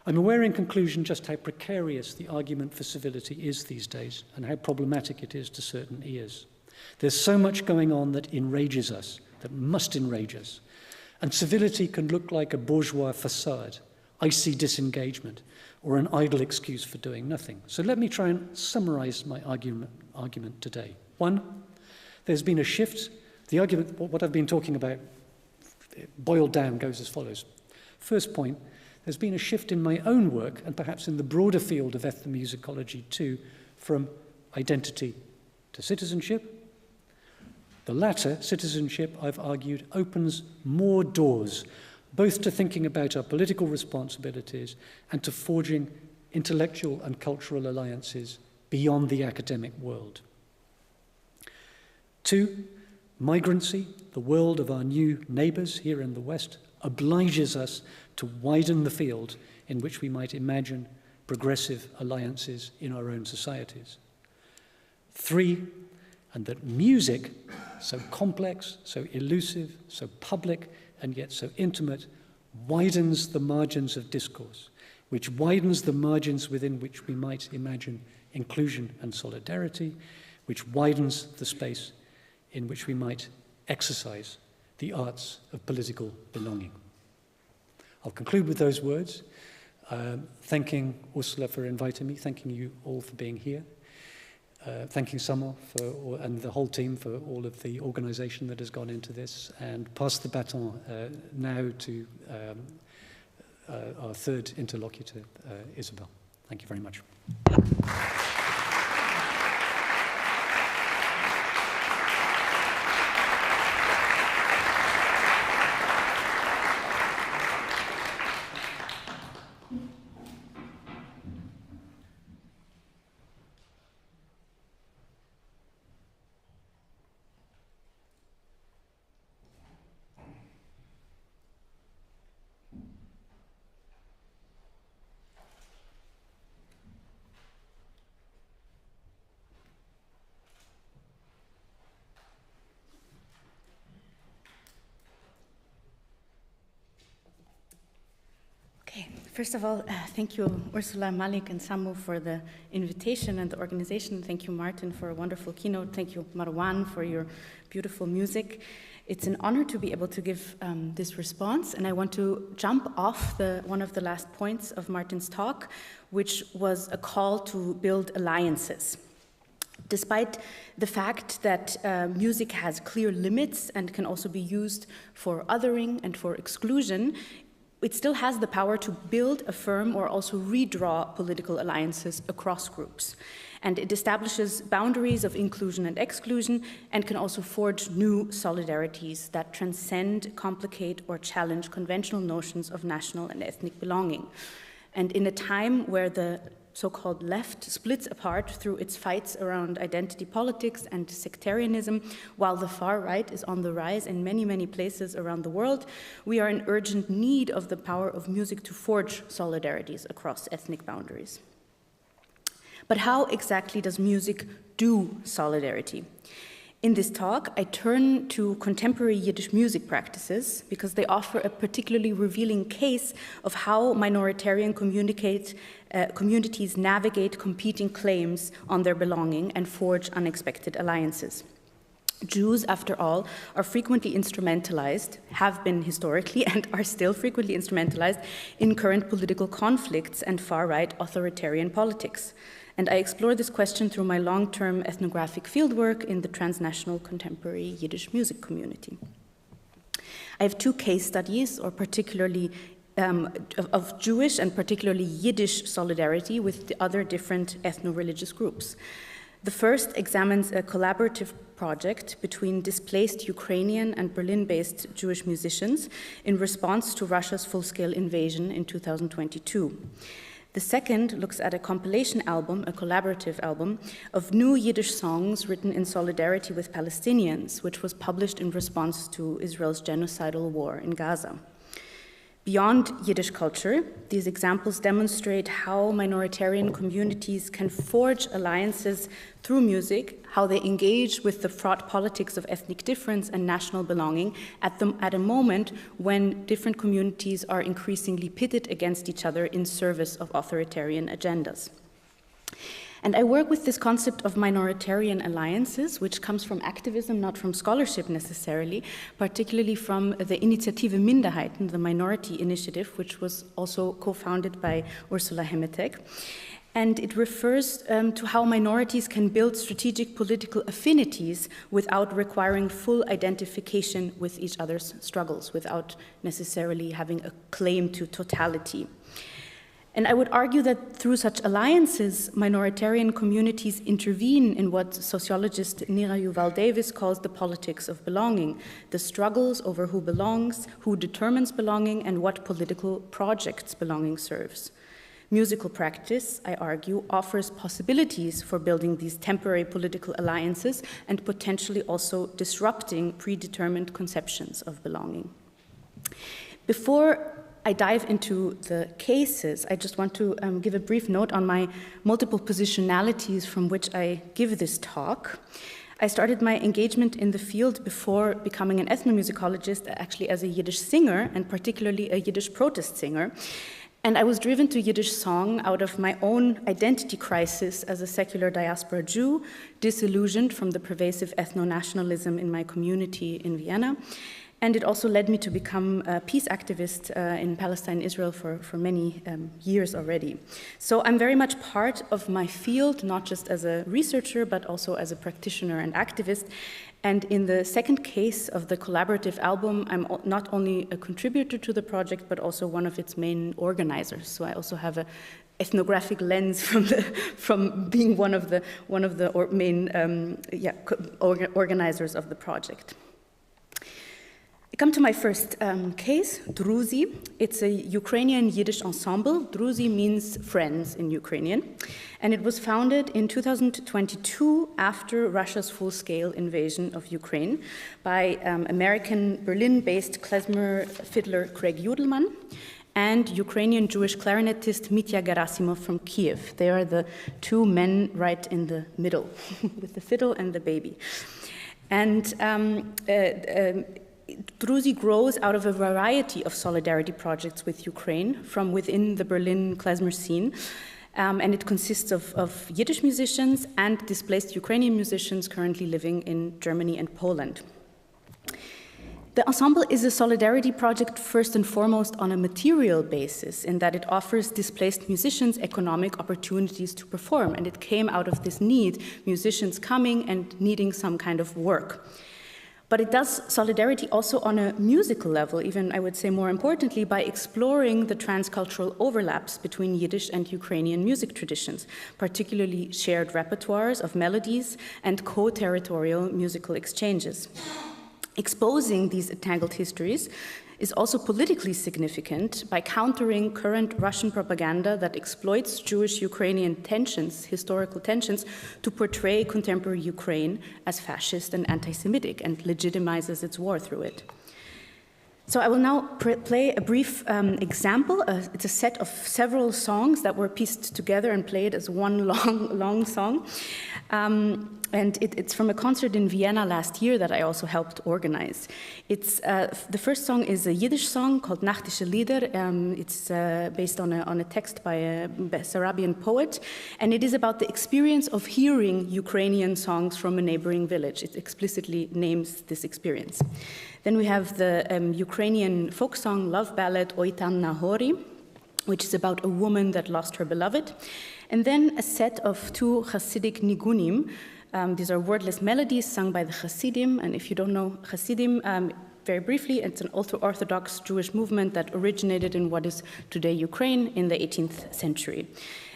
I'm aware in conclusion just how precarious the argument for civility is these days and how problematic it is to certain ears. There's so much going on that enrages us, that must enrage us. And civility can look like a bourgeois facade, icy disengagement, or an idle excuse for doing nothing. So let me try and summarize my argument today. One, there's been a shift. The argument, what I've been talking about, boiled down, goes as follows. First point, there's been a shift in my own work, and perhaps in the broader field of ethnomusicology too, from identity to citizenship. The latter, citizenship, I've argued, opens more doors, both to thinking about our political responsibilities and to forging intellectual and cultural alliances beyond the academic world. Two, migrancy, the world of our new neighbours here in the West, obliges us to widen the field in which we might imagine progressive alliances in our own societies. Three, and that music, so complex, so elusive, so public, and yet so intimate, widens the margins of discourse, which widens the margins within which we might imagine inclusion and solidarity, which widens the space in which we might exercise the arts of political belonging. I'll conclude with those words, thanking Ursula for inviting me, thanking you all for being here, thanking Summer and the whole team for all of the organisation that has gone into this, and pass the baton now to our third interlocutor, Isabel. Thank you very much. First of all, thank you, Ursula, Malik, and Samu for the invitation and the organization. Thank you, Martin, for a wonderful keynote. Thank you, Marwan, for your beautiful music. It's an honor to be able to give this response, and I want to jump off one of the last points of Martin's talk, which was a call to build alliances. Despite the fact that music has clear limits and can also be used for othering and for exclusion, it still has the power to build, affirm, or also redraw political alliances across groups. And it establishes boundaries of inclusion and exclusion and can also forge new solidarities that transcend, complicate, or challenge conventional notions of national and ethnic belonging. And in a time where the so-called left splits apart through its fights around identity politics and sectarianism, while the far right is on the rise in many, many places around the world, we are in urgent need of the power of music to forge solidarities across ethnic boundaries. But how exactly does music do solidarity? In this talk, I turn to contemporary Yiddish music practices because they offer a particularly revealing case of how minoritarian communities navigate competing claims on their belonging and forge unexpected alliances. Jews, after all, are frequently instrumentalized, have been historically and are still frequently instrumentalized in current political conflicts and far-right authoritarian politics. And I explore this question through my long-term ethnographic fieldwork in the transnational contemporary Yiddish music community. I have two case studies, or particularly of Jewish and particularly Yiddish solidarity with the other different ethno-religious groups. The first examines a collaborative project between displaced Ukrainian and Berlin-based Jewish musicians in response to Russia's full-scale invasion in 2022. The second looks at a compilation album, a collaborative album, of new Yiddish songs written in solidarity with Palestinians, which was published in response to Israel's genocidal war in Gaza. Beyond Yiddish culture, these examples demonstrate how minoritarian communities can forge alliances through music, how they engage with the fraught politics of ethnic difference and national belonging at a moment when different communities are increasingly pitted against each other in service of authoritarian agendas. And I work with this concept of minoritarian alliances, which comes from activism, not from scholarship necessarily, particularly from the Initiative Minderheiten, the Minority Initiative, which was also co-founded by Ursula Hemetek. And it refers to how minorities can build strategic political affinities without requiring full identification with each other's struggles, without necessarily having a claim to totality. And I would argue that through such alliances, minoritarian communities intervene in what sociologist Nira Yuval Davis calls the politics of belonging, the struggles over who belongs, who determines belonging, and what political projects belonging serves. Musical practice, I argue, offers possibilities for building these temporary political alliances and potentially also disrupting predetermined conceptions of belonging. Before I dive into the cases, I just want to give a brief note on my multiple positionalities from which I give this talk. I started my engagement in the field before becoming an ethnomusicologist, actually as a Yiddish singer, and particularly a Yiddish protest singer. And I was driven to Yiddish song out of my own identity crisis as a secular diaspora Jew, disillusioned from the pervasive ethno-nationalism in my community in Vienna. And it also led me to become a peace activist in Palestine, Israel for many years already. So I'm very much part of my field, not just as a researcher, but also as a practitioner and activist. And in the second case of the collaborative album, I'm not only a contributor to the project, but also one of its main organizers. So I also have an ethnographic lens from being one of the main organizers of the project. I come to my first case, Druzy. It's a Ukrainian Yiddish ensemble. Druzy means friends in Ukrainian. And it was founded in 2022 after Russia's full-scale invasion of Ukraine by American Berlin-based klezmer fiddler Craig Judelman and Ukrainian Jewish clarinetist Mitya Gerasimov from Kiev. They are the two men right in the middle with the fiddle and the baby. And Druzy grows out of a variety of solidarity projects with Ukraine from within the Berlin klezmer scene, and it consists of Yiddish musicians and displaced Ukrainian musicians currently living in Germany and Poland. The ensemble is a solidarity project first and foremost on a material basis in that it offers displaced musicians economic opportunities to perform, and it came out of this need, musicians coming and needing some kind of work. But it does solidarity also on a musical level, even I would say more importantly, by exploring the transcultural overlaps between Yiddish and Ukrainian music traditions, particularly shared repertoires of melodies and co-territorial musical exchanges. Exposing these entangled histories is also politically significant by countering current Russian propaganda that exploits Jewish-Ukrainian tensions, historical tensions, to portray contemporary Ukraine as fascist and anti-Semitic and legitimizes its war through it. So I will now play a brief example. It's a set of several songs that were pieced together and played as one long song. And it's from a concert in Vienna last year that I also helped organize. It's, the first song is a Yiddish song called Nachtische Lieder. It's based on a text by a Bessarabian poet, and it is about the experience of hearing Ukrainian songs from a neighboring village. It explicitly names this experience. Then we have the Ukrainian folk song love ballad Oi Tam Nahori, which is about a woman that lost her beloved. And then a set of two Hasidic nigunim. These are wordless melodies sung by the Hasidim, and if you don't know Hasidim, very briefly, it's an ultra-Orthodox Jewish movement that originated in what is today Ukraine in the 18th century.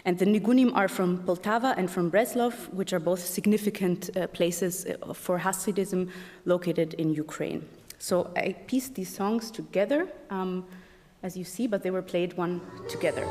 And the nigunim are from Poltava and from Breslov, which are both significant places for Hasidism located in Ukraine. So I pieced these songs together, as you see, but they were played one together.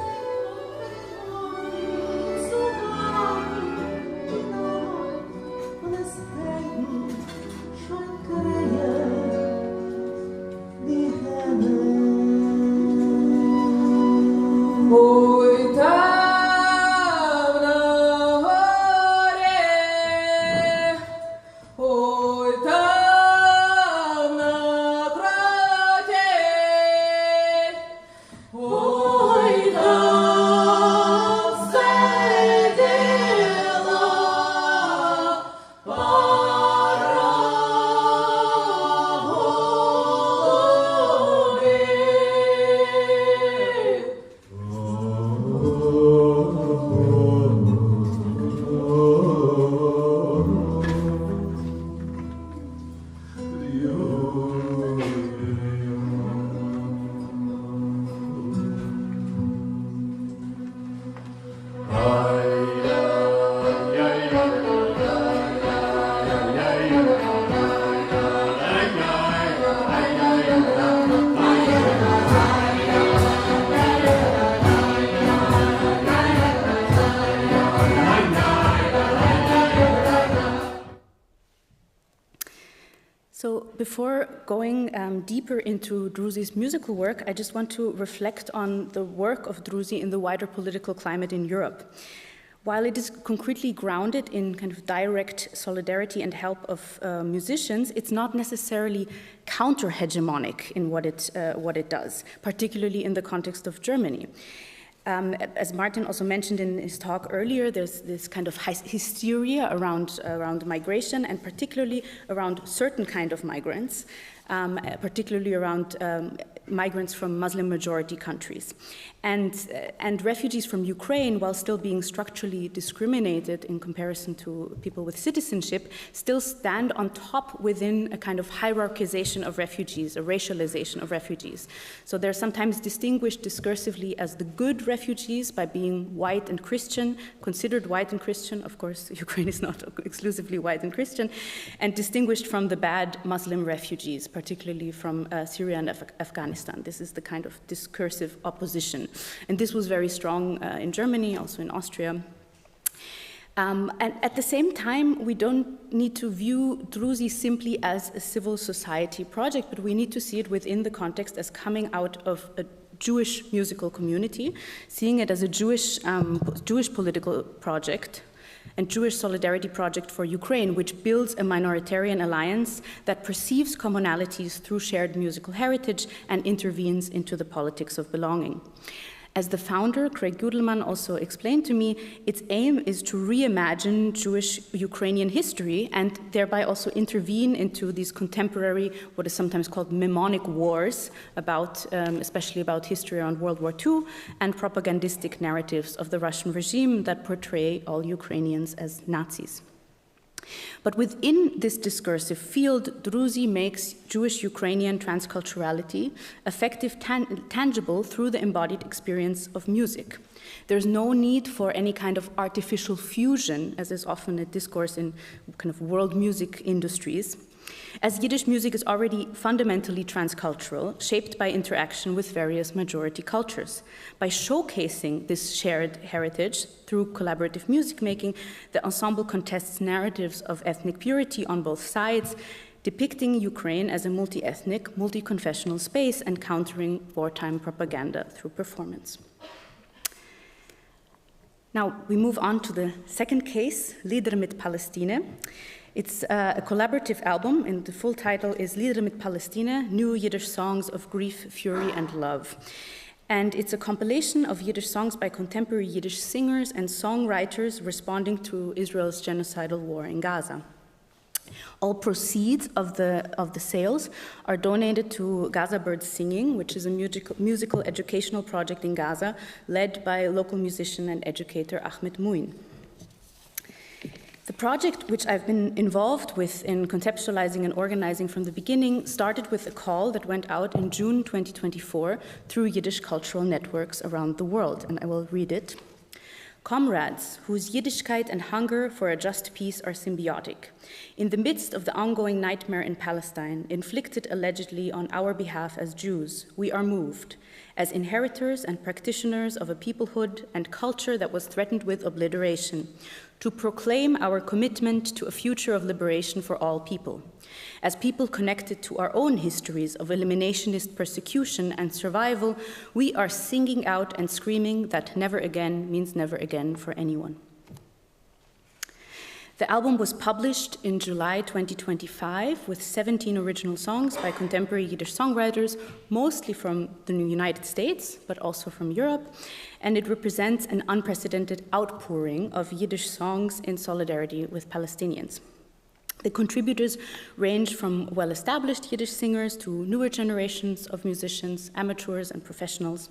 So before going deeper into Druzy's musical work, I just want to reflect on the work of Druzy in the wider political climate in Europe. While it is concretely grounded in kind of direct solidarity and help of musicians, it's not necessarily counter-hegemonic in what it does, particularly in the context of Germany. As Martin also mentioned in his talk earlier, there's this kind of hysteria around migration, and particularly around certain kind of migrants, particularly around migrants from Muslim-majority countries. And refugees from Ukraine, while still being structurally discriminated in comparison to people with citizenship, still stand on top within a kind of hierarchization of refugees, a racialization of refugees. So they're sometimes distinguished discursively as the good refugees by being white and Christian, considered white and Christian. Of course, Ukraine is not exclusively white and Christian, and distinguished from the bad Muslim refugees, particularly from Syria and Afghanistan. This is the kind of discursive opposition. And this was very strong in Germany, also in Austria. And at the same time, we don't need to view Druzy simply as a civil society project, but we need to see it within the context as coming out of a Jewish musical community, seeing it as a Jewish political project and Jewish solidarity project for Ukraine, which builds a minoritarian alliance that perceives commonalities through shared musical heritage and intervenes into the politics of belonging. As the founder, Craig Gudelman, also explained to me, its aim is to reimagine Jewish Ukrainian history and thereby also intervene into these contemporary, what is sometimes called mnemonic wars, especially about history around World War II, and propagandistic narratives of the Russian regime that portray all Ukrainians as Nazis. But within this discursive field, Druzy makes Jewish Ukrainian transculturality effective, tangible through the embodied experience of music. There's no need for any kind of artificial fusion, as is often a discourse in kind of world music industries, as Yiddish music is already fundamentally transcultural, shaped by interaction with various majority cultures. By showcasing this shared heritage through collaborative music making, the ensemble contests narratives of ethnic purity on both sides, depicting Ukraine as a multi-ethnic, multi-confessional space and countering wartime propaganda through performance. Now, we move on to the second case, Lieder mit Palästina. It's a collaborative album, and the full title is Lieder mit Palästina, New Yiddish Songs of Grief, Fury, and Love. And it's a compilation of Yiddish songs by contemporary Yiddish singers and songwriters responding to Israel's genocidal war in Gaza. All proceeds of the sales are donated to Gaza Birds Singing, which is a musical educational project in Gaza led by local musician and educator Ahmed Mouin. The project, which I've been involved with in conceptualizing and organizing from the beginning, started with a call that went out in June 2024 through Yiddish cultural networks around the world, and I will read it. Comrades, whose Yiddishkeit and hunger for a just peace are symbiotic. In the midst of the ongoing nightmare in Palestine, inflicted allegedly on our behalf as Jews, we are moved, as inheritors and practitioners of a peoplehood and culture that was threatened with obliteration, to proclaim our commitment to a future of liberation for all people. As people connected to our own histories of eliminationist persecution and survival, we are singing out and screaming that never again means never again for anyone. The album was published in July 2025 with 17 original songs by contemporary Yiddish songwriters, mostly from the United States, but also from Europe, and it represents an unprecedented outpouring of Yiddish songs in solidarity with Palestinians. The contributors range from well-established Yiddish singers to newer generations of musicians, amateurs and professionals.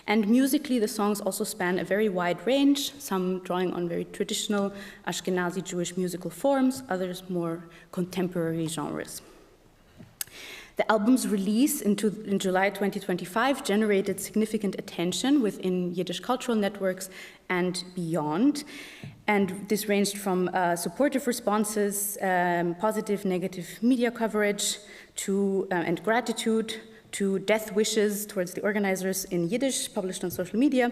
And musically, the songs also span a very wide range, some drawing on very traditional Ashkenazi Jewish musical forms, others more contemporary genres. The album's release in July 2025 generated significant attention within Yiddish cultural networks and beyond. And this ranged from supportive responses, positive, negative media coverage, and gratitude, to death wishes towards the organizers in Yiddish published on social media,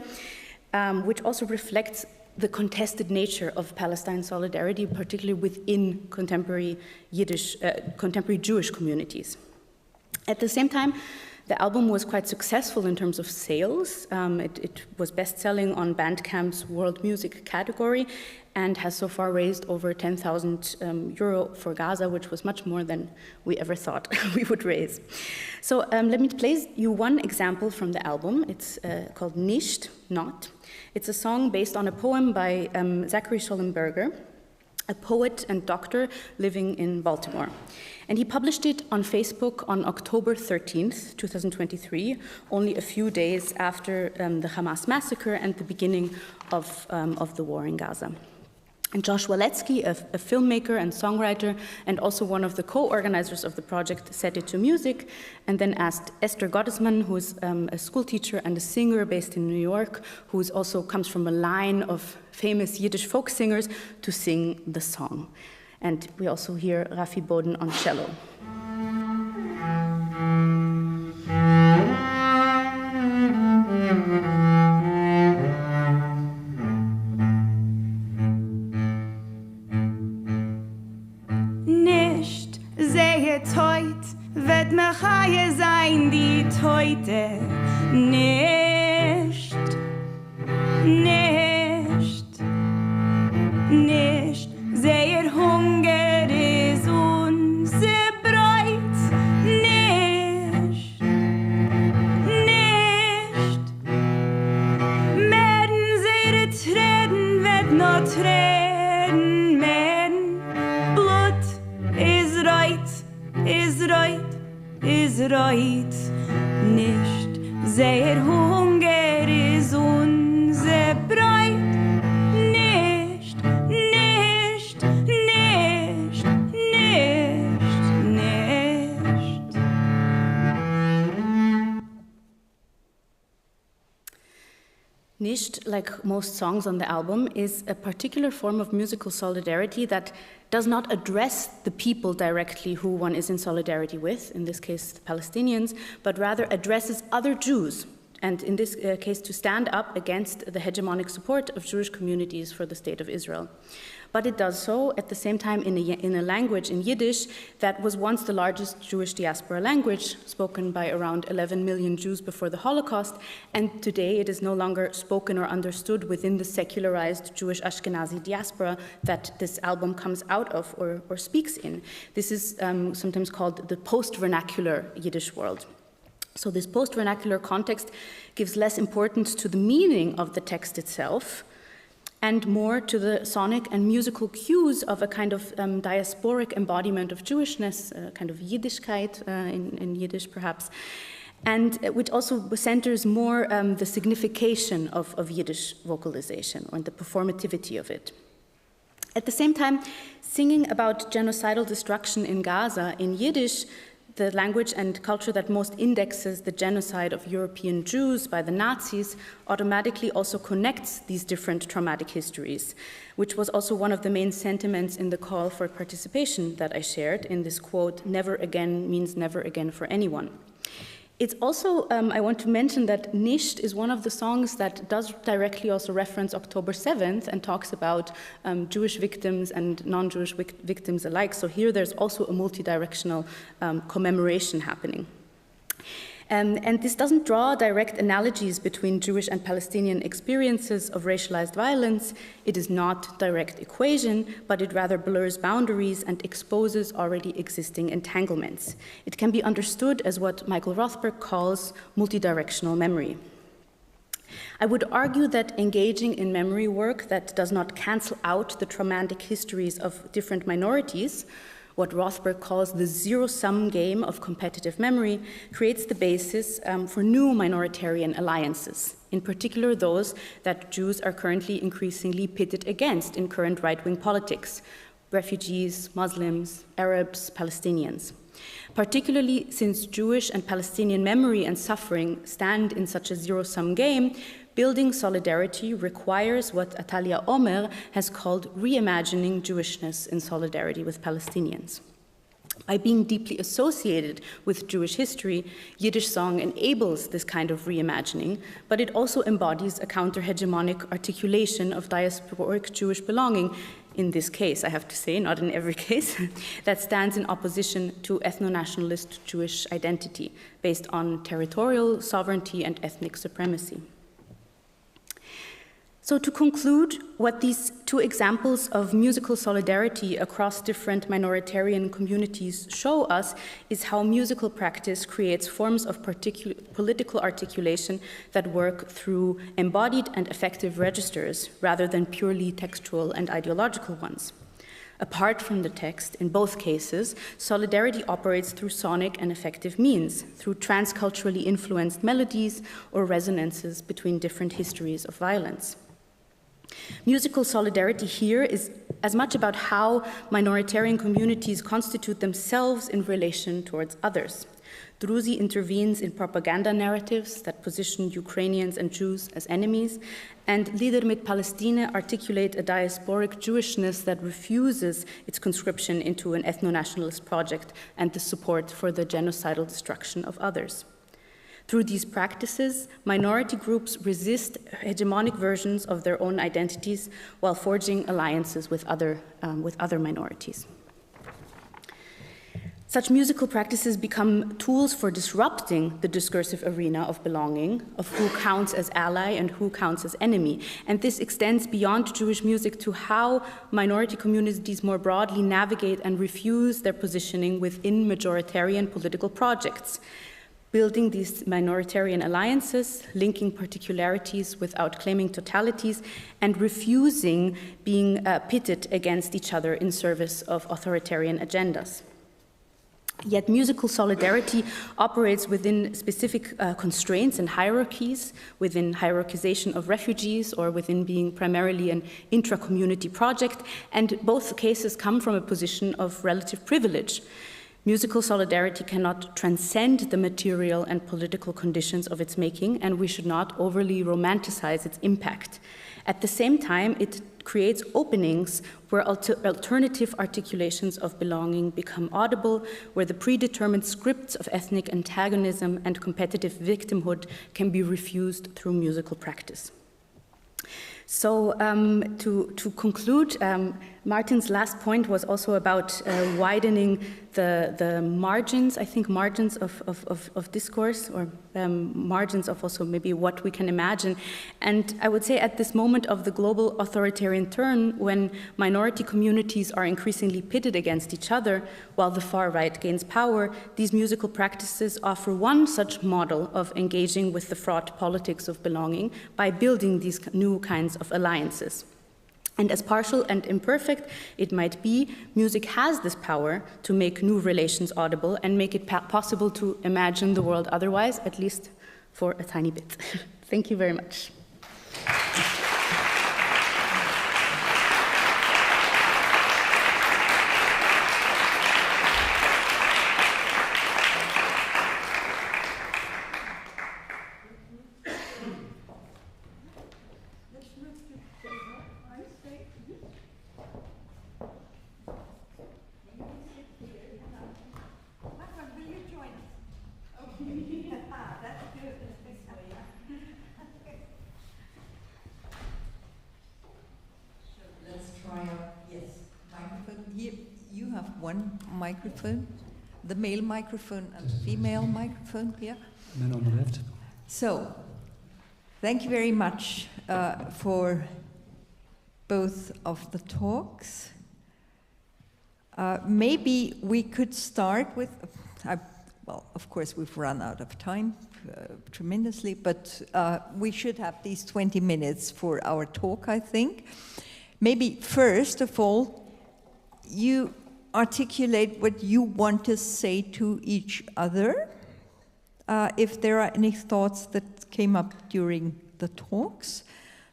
which also reflects the contested nature of Palestine solidarity, particularly within contemporary Jewish communities. At the same time, the album was quite successful in terms of sales. It was best-selling on Bandcamp's World Music category and has so far raised over 10,000 euro for Gaza, which was much more than we ever thought we would raise. So let me play you one example from the album. It's called Nicht, Not. It's a song based on a poem by Zachary Schollenberger, a poet and doctor living in Baltimore. And he published it on Facebook on October 13th, 2023, only a few days after the Hamas massacre and the beginning of the war in Gaza. And Josh Waletsky, a filmmaker and songwriter, and also one of the co-organizers of the project, set it to music, and then asked Esther Gottesman, who is a school teacher and a singer based in New York, who also comes from a line of famous Yiddish folk singers, to sing the song. And we also hear Rafi Boden on cello. Nicht sehet heut, wird mir Chaie sein, die Teute. Nicht, nicht, nicht. Seher Hunger is unser Breit, nicht, nicht. Werden sehere Tränen, wird noch Tränen werden. Blut is reut, is reut, is reut. Nicht, seher Hunger is unser Breit. Nicht, like most songs on the album, is a particular form of musical solidarity that does not address the people directly who one is in solidarity with, in this case the Palestinians, but rather addresses other Jews, and in this case to stand up against the hegemonic support of Jewish communities for the State of Israel. But it does so at the same time in a language, in Yiddish, that was once the largest Jewish diaspora language, spoken by around 11 million Jews before the Holocaust, and today it is no longer spoken or understood within the secularized Jewish Ashkenazi diaspora that this album comes out of or speaks in. This is sometimes called the post-vernacular Yiddish world. So this post-vernacular context gives less importance to the meaning of the text itself, and more to the sonic and musical cues of a kind of diasporic embodiment of Jewishness, a kind of Yiddishkeit in Yiddish perhaps, and which also centers more the signification of Yiddish vocalization or the performativity of it. At the same time, singing about genocidal destruction in Gaza in Yiddish, the language and culture that most indexes the genocide of European Jews by the Nazis, automatically also connects these different traumatic histories, which was also one of the main sentiments in the call for participation that I shared in this quote, "Never again means never again for anyone." It's also, I want to mention that Nicht is one of the songs that does directly also reference October 7th and talks about Jewish victims and non-Jewish victims alike. So here there's also a multi-directional commemoration happening. And this doesn't draw direct analogies between Jewish and Palestinian experiences of racialized violence. It is not direct equation, but it rather blurs boundaries and exposes already existing entanglements. It can be understood as what Michael Rothberg calls multidirectional memory. I would argue that engaging in memory work that does not cancel out the traumatic histories of different minorities, what Rothberg calls the zero-sum game of competitive memory, creates the basis for new minoritarian alliances, in particular those that Jews are currently increasingly pitted against in current right-wing politics: refugees, Muslims, Arabs, Palestinians. Particularly since Jewish and Palestinian memory and suffering stand in such a zero-sum game, building solidarity requires what Atalia Omer has called reimagining Jewishness in solidarity with Palestinians. By being deeply associated with Jewish history, Yiddish song enables this kind of reimagining, but it also embodies a counter-hegemonic articulation of diasporic Jewish belonging, in this case, I have to say, not in every case, that stands in opposition to ethno-nationalist Jewish identity based on territorial sovereignty and ethnic supremacy. So to conclude, what these two examples of musical solidarity across different minoritarian communities show us is how musical practice creates forms of political articulation that work through embodied and effective registers rather than purely textual and ideological ones. Apart from the text, in both cases, solidarity operates through sonic and effective means, through transculturally influenced melodies or resonances between different histories of violence. Musical solidarity here is as much about how minoritarian communities constitute themselves in relation towards others. Druzi intervenes in propaganda narratives that position Ukrainians and Jews as enemies, and Lieder mit Palestine articulate a diasporic Jewishness that refuses its conscription into an ethno-nationalist project and the support for the genocidal destruction of others. Through these practices, minority groups resist hegemonic versions of their own identities while forging alliances with other minorities. Such musical practices become tools for disrupting the discursive arena of belonging, of who counts as ally and who counts as enemy. And this extends beyond Jewish music to how minority communities more broadly navigate and refuse their positioning within majoritarian political projects. Building these minoritarian alliances, linking particularities without claiming totalities, and refusing being pitted against each other in service of authoritarian agendas. Yet musical solidarity operates within specific constraints and hierarchies, within hierarchization of refugees or within being primarily an intra-community project, and both cases come from a position of relative privilege. Musical solidarity cannot transcend the material and political conditions of its making, and we should not overly romanticize its impact. At the same time, it creates openings where alternative articulations of belonging become audible, where the predetermined scripts of ethnic antagonism and competitive victimhood can be refused through musical practice. So to conclude, Martin's last point was also about widening the margins, I think margins of discourse, or margins of also maybe what we can imagine. And I would say at this moment of the global authoritarian turn, when minority communities are increasingly pitted against each other, while the far right gains power, these musical practices offer one such model of engaging with the fraught politics of belonging by building these new kinds of alliances. And as partial and imperfect it might be, music has this power to make new relations audible and make it possible to imagine the world otherwise, at least for a tiny bit. Thank you very much. Microphone, the male microphone and the female microphone here. And then on the left. So, thank you very much for both of the talks. Maybe we could start with, well, of course we've run out of time tremendously, but we should have these 20 minutes for our talk, I think. Maybe first of all, you articulate what you want to say to each other. If there are any thoughts that came up during the talks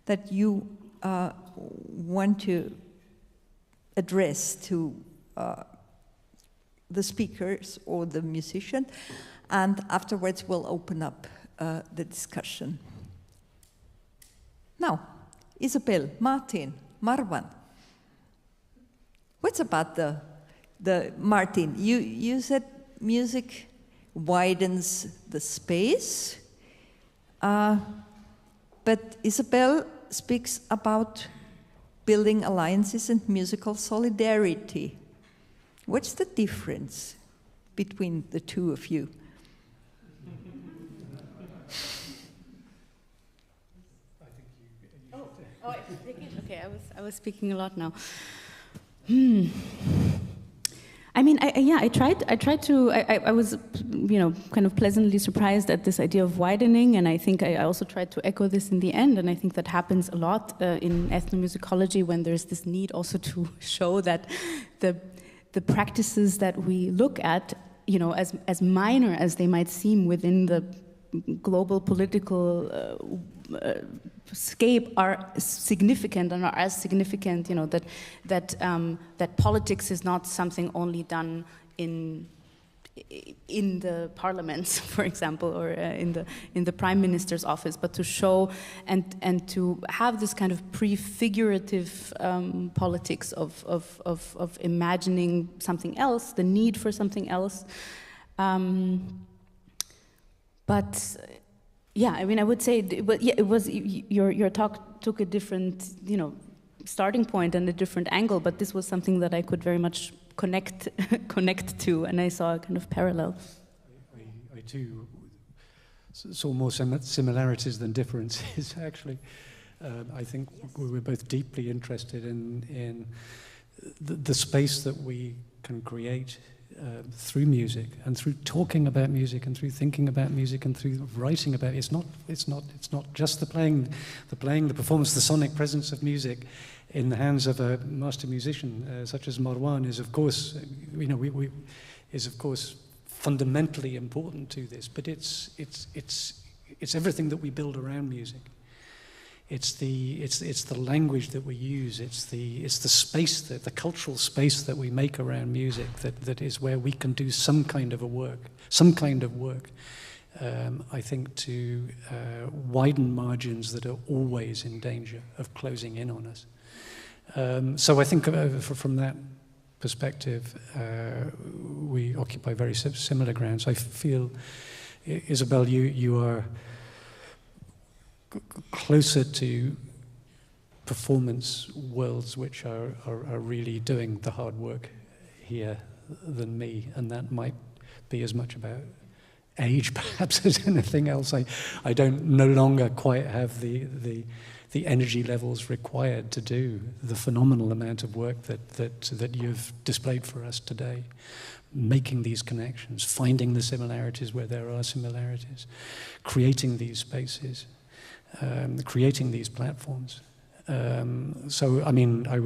that you want to address to the speakers or the musician, and afterwards we'll open up the discussion. Now, Isabel, Martin, Marwan, what's about the Martin? You said music widens the space, but Isabel speaks about building alliances and musical solidarity. What's the difference between the two of you? Okay, I was speaking a lot now. I mean, I was, kind of pleasantly surprised at this idea of widening, and I think I also tried to echo this in the end, and I think that happens a lot in ethnomusicology when there's this need also to show that the practices that we look at, as minor as they might seem within the global political scape, are significant and are as significant, that politics is not something only done in the parliaments, for example, or in the prime minister's office, but to show and to have this kind of prefigurative politics of imagining something else, the need for something else. But yeah, I mean, I would say, it was your talk took a different, starting point and a different angle, but this was something that I could very much connect to, and I saw a kind of parallel. I too saw more similarities than differences, actually. I think we were both deeply interested in the space that we can create through music and through talking about music and through thinking about music and through writing about it. It's not just the playing, the performance, the sonic presence of music in the hands of a master musician such as Marwan is of course, is of course fundamentally important to this. But it's everything that we build around music. It's the language that we use. It's the space, the cultural space that we make around music that is where we can do some kind of work. I think to widen margins that are always in danger of closing in on us. So I think from that perspective, we occupy very similar grounds. I feel, Isabel, you are closer to performance worlds which are really doing the hard work here than me, and that might be as much about age perhaps as anything else. I don't no longer quite have the energy levels required to do the phenomenal amount of work that you've displayed for us today, making these connections, finding the similarities where there are similarities, creating these spaces, creating these platforms. So, I mean, I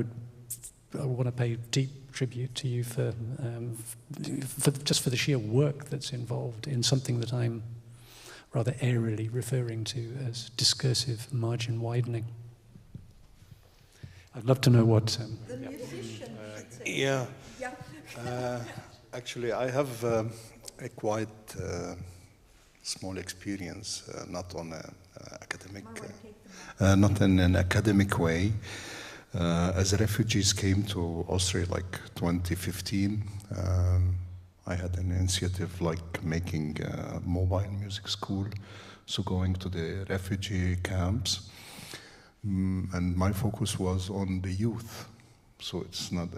want to pay deep tribute to you for just for the sheer work that's involved in something that I'm rather airily referring to as discursive margin widening. I'd love to know what... the musician should say. Yeah. Yeah. Actually, I have a quite small experience, not on a academic, not in an academic way. As refugees came to Austria like 2015, I had an initiative like making a mobile music school, so going to the refugee camps, and my focus was on the youth. So it's not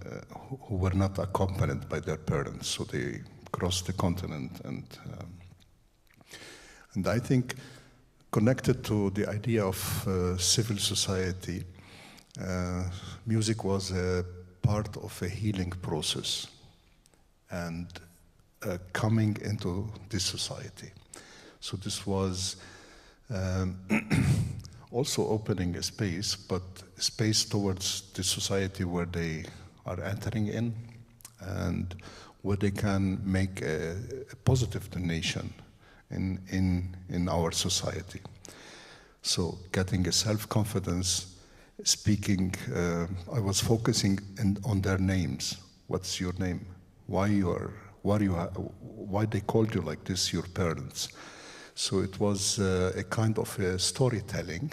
who were not accompanied by their parents, so they crossed the continent, and I think connected to the idea of civil society, music was a part of a healing process and coming into this society. So this was also opening a space, but a space towards the society where they are entering in and where they can make a positive donation in our society. So getting a self-confidence, speaking, I was focusing on their names. What's your name? Why why they called you like this, your parents. So it was a kind of a storytelling,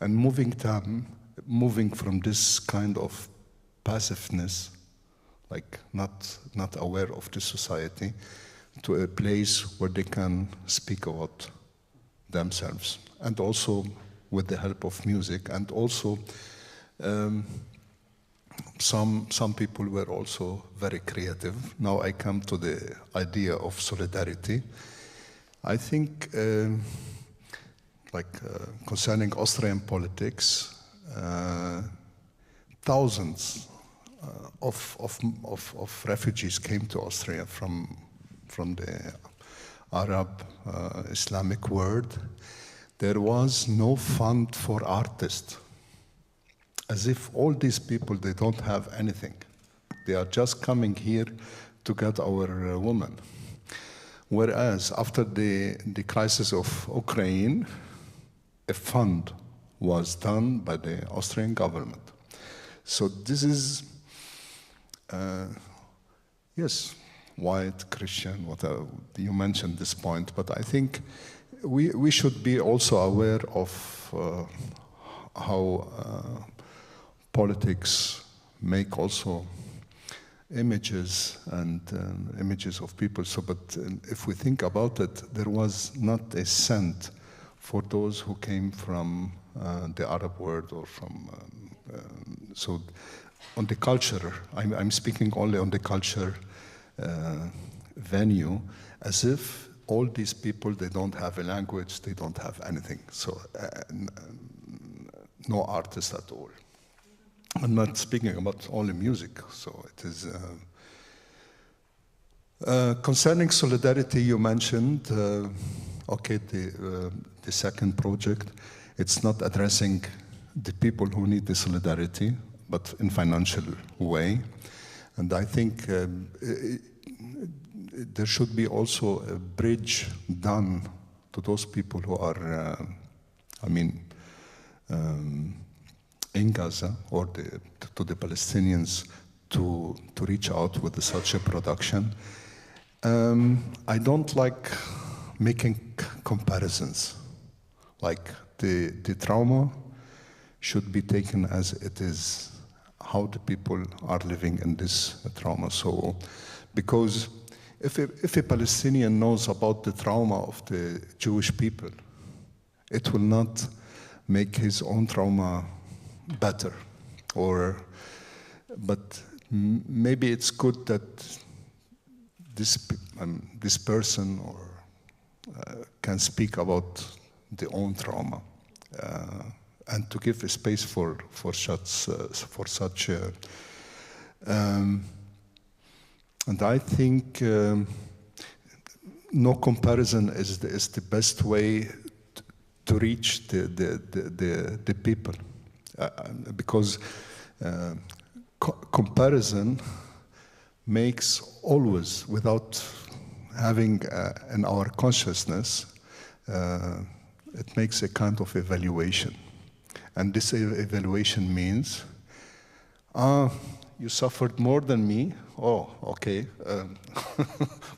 and moving from this kind of passiveness, like not aware of the society, to a place where they can speak about themselves, and also with the help of music, and also some people were also very creative. Now I come to the idea of solidarity. I think, concerning Austrian politics, thousands of refugees came to Austria from the Arab Islamic world. There was no fund for artists, as if all these people, they don't have anything. They are just coming here to get our women. Whereas after the crisis of Ukraine, a fund was done by the Austrian government. So this is, yes, white, Christian, whatever, you mentioned this point, but I think we should be also aware of how politics make also images and images of people. So, but if we think about it, there was not a cent for those who came from the Arab world or from, so on the culture, I'm speaking only on the culture venue, as if all these people, they don't have a language, they don't have anything. So no artist at all. I'm not speaking about only music, so it is... concerning solidarity, you mentioned, okay, the second project, it's not addressing the people who need the solidarity, but in financial way. And I think there should be also a bridge done to those people who are, in Gaza, or to the Palestinians, to reach out with such a production. I don't like making comparisons. Like the trauma should be taken as it is, how the people are living in this trauma. So, because if a Palestinian knows about the trauma of the Jewish people, it will not make his own trauma better. But maybe it's good that this person can speak about the own trauma, and to give a space for such. And I think no comparison is the best way to reach the people, because comparison makes always, without having in our consciousness, it makes a kind of evaluation. And this evaluation means, you suffered more than me. Oh, okay.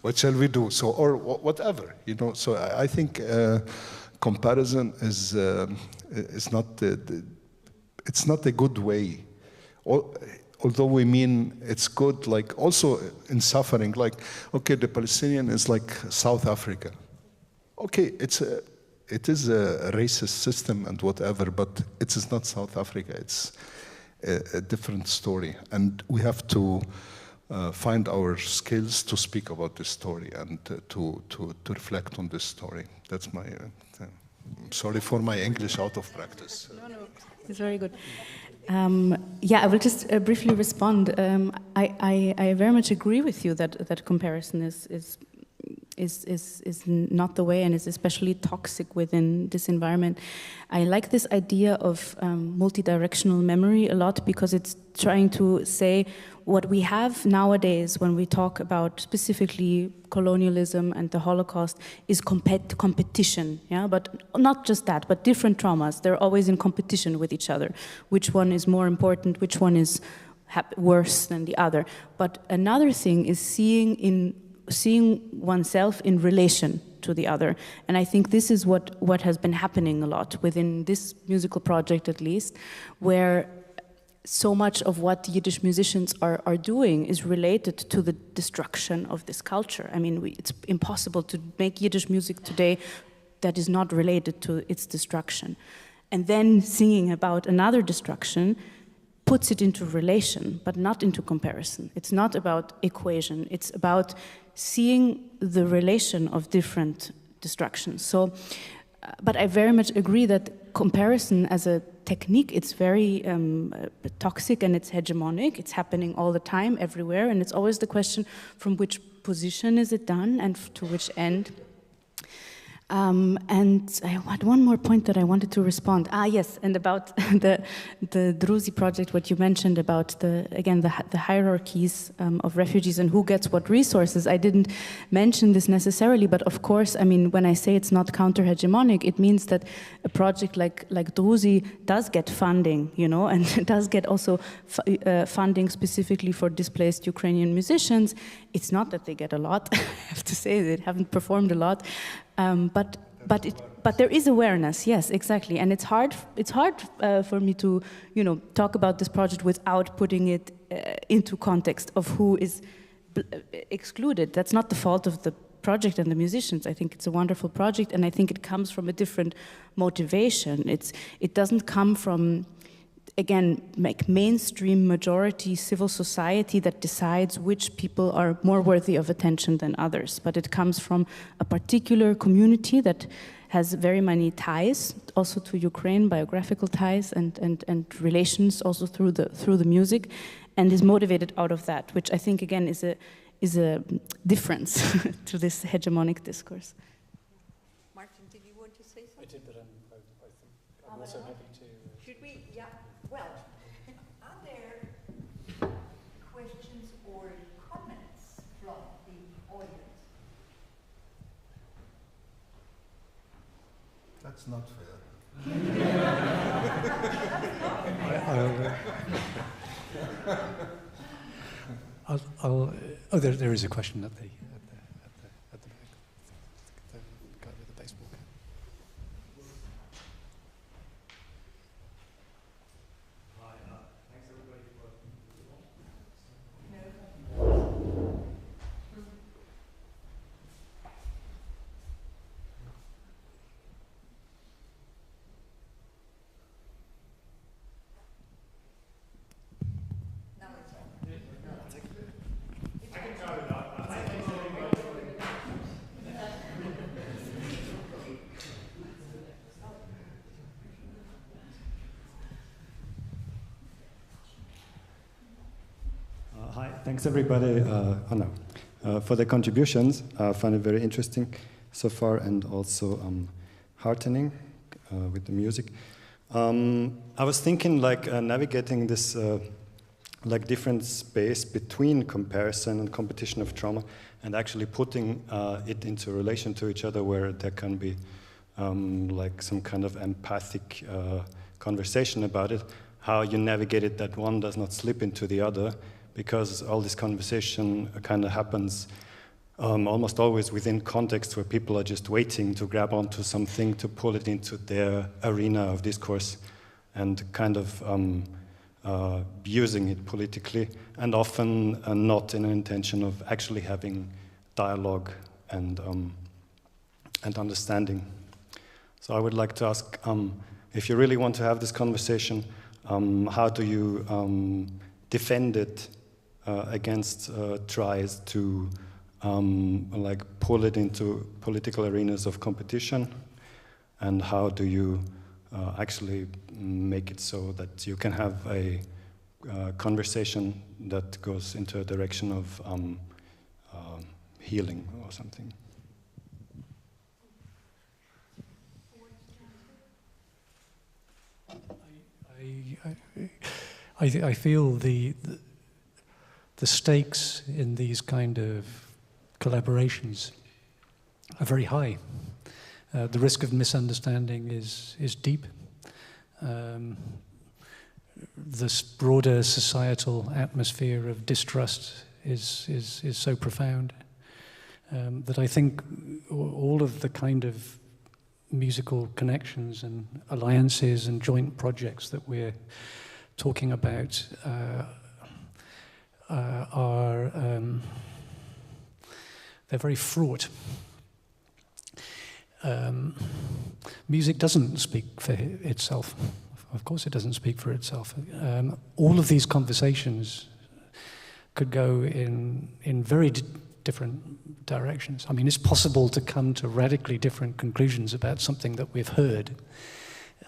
What shall we do? So, or whatever, you know. So I think comparison is not it's not a good way. Although we mean it's good, like also in suffering, like, okay, the Palestinian is like South Africa. Okay, it is a racist system and whatever, but it is not South Africa. It's a different story, and we have to find our skills to speak about this story and to reflect on this story. That's my. Sorry for my English out of practice. No, it's very good. Yeah, I will just briefly respond. I very much agree with you that comparison is not the way, and is especially toxic within this environment. I like this idea of multidirectional memory a lot, because it's trying to say what we have nowadays when we talk about specifically colonialism and the Holocaust is competition, yeah? But not just that, but different traumas. They're always in competition with each other. Which one is more important? Which one is worse than the other? But another thing is seeing in seeing oneself in relation to the other. And I think this is what has been happening a lot within this musical project, at least, where so much of what Yiddish musicians are doing is related to the destruction of this culture. I mean, it's impossible to make Yiddish music today that is not related to its destruction. And then singing about another destruction puts it into relation, but not into comparison. It's not about equation. It's about seeing the relation of different destructions. So, but I very much agree that comparison as a technique, it's very toxic and it's hegemonic. It's happening all the time, everywhere, and it's always the question from which position is it done and to which end. And I had one more point that I wanted to respond. Yes, and about the Druzi project, what you mentioned about the hierarchies of refugees and who gets what resources. I didn't mention this necessarily, but of course, I mean, when I say it's not counter-hegemonic, it means that a project like Druzi does get funding, you know, and does get also funding specifically for displaced Ukrainian musicians. It's not that they get a lot. I have to say they haven't performed a lot. But there is awareness, yes, exactly, and it's hard for me to, you know, talk about this project without putting it into context of who is excluded. That's not the fault of the project and the musicians. I think it's a wonderful project, and I think it comes from a different motivation. It doesn't come from, again, like mainstream majority civil society that decides which people are more worthy of attention than others, but it comes from a particular community that has very many ties, also to Ukraine, biographical ties and relations also through the music, and is motivated out of that, which I think again is a difference to this hegemonic discourse. Martin, did you want to say something? I did, but I'm also happy to. Should we? Yeah. Well, are there questions or comments from the audience? That's not fair. There is a question at the back. The guy with the baseball cap. Thanks everybody for Hi, thanks everybody for the contributions. I find it very interesting so far and also heartening with the music. I was thinking like navigating this like different space between comparison and competition of trauma and actually putting it into relation to each other where there can be like some kind of empathic conversation about it, how you navigate it that one does not slip into the other, because all this conversation kind of happens almost always within context where people are just waiting to grab onto something, to pull it into their arena of discourse and kind of using it politically, and often not in an intention of actually having dialogue and understanding. So I would like to ask, if you really want to have this conversation, how do you defend it against tries to like pull it into political arenas of competition, and how do you actually make it so that you can have a conversation that goes into a direction of healing or something? I feel the stakes in these kind of collaborations are very high. The risk of misunderstanding is deep. This broader societal atmosphere of distrust is so profound. that I think all of the kind of musical connections and alliances and joint projects that we're talking about they're very fraught. Music doesn't speak for itself. Of course it doesn't speak for itself. All of these conversations could go in very different directions. I mean, it's possible to come to radically different conclusions about something that we've heard,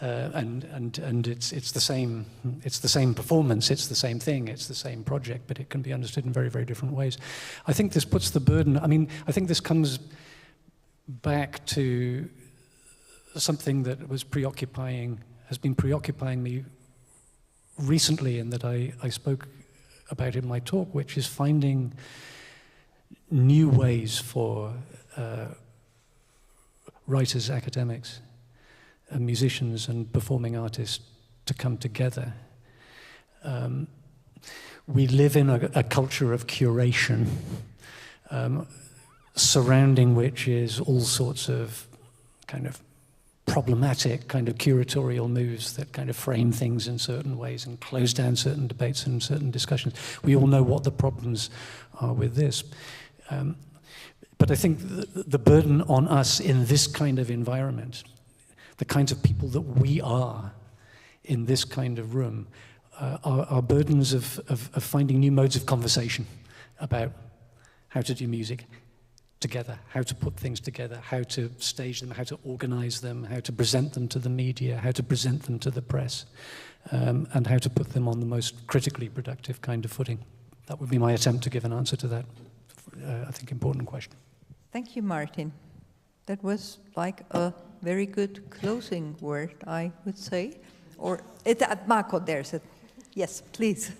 and it's the same performance, it's the same thing, it's the same project, but it can be understood in very, very different ways. I think this puts the burden. I mean, I think this comes back to something that has been preoccupying me recently, and that I spoke about in my talk, which is finding new ways for writers, academics, and musicians and performing artists to come together. We live in a culture of curation, surrounding which is all sorts of kind of problematic kind of curatorial moves that kind of frame things in certain ways and close down certain debates and certain discussions. We all know what the problems are with this. But I think the burden on us in this kind of environment, the kinds of people that we are in this kind of room, are burdens of finding new modes of conversation about how to do music together, how to put things together, how to stage them, how to organize them, how to present them to the media, how to present them to the press, and how to put them on the most critically productive kind of footing. That would be my attempt to give an answer to that, I think, important question. Thank you, Martin. That was like a very good closing word, I would say. Or, Marco, there's it. Yes, please.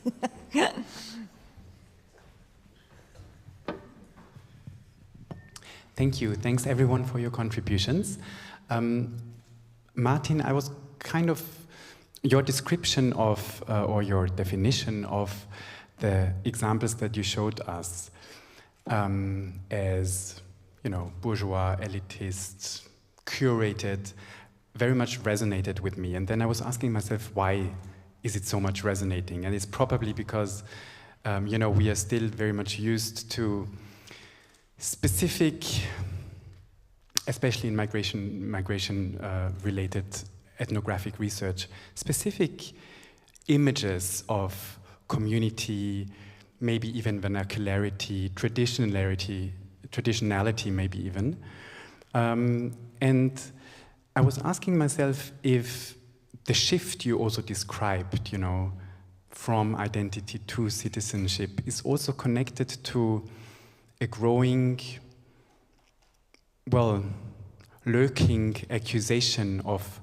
Thank you. Thanks, everyone, for your contributions. Martin, I was kind of, your description of, or your definition of the examples that you showed us as, you know, bourgeois, elitist, curated, very much resonated with me. And then I was asking myself, why is it so much resonating? And it's probably because, you know, we are still very much used to specific, especially in migration-related ethnographic research, specific images of community, maybe even vernacularity, traditionality maybe even. And I was asking myself if the shift you also described, you know, from identity to citizenship is also connected to a growing, well, lurking accusation of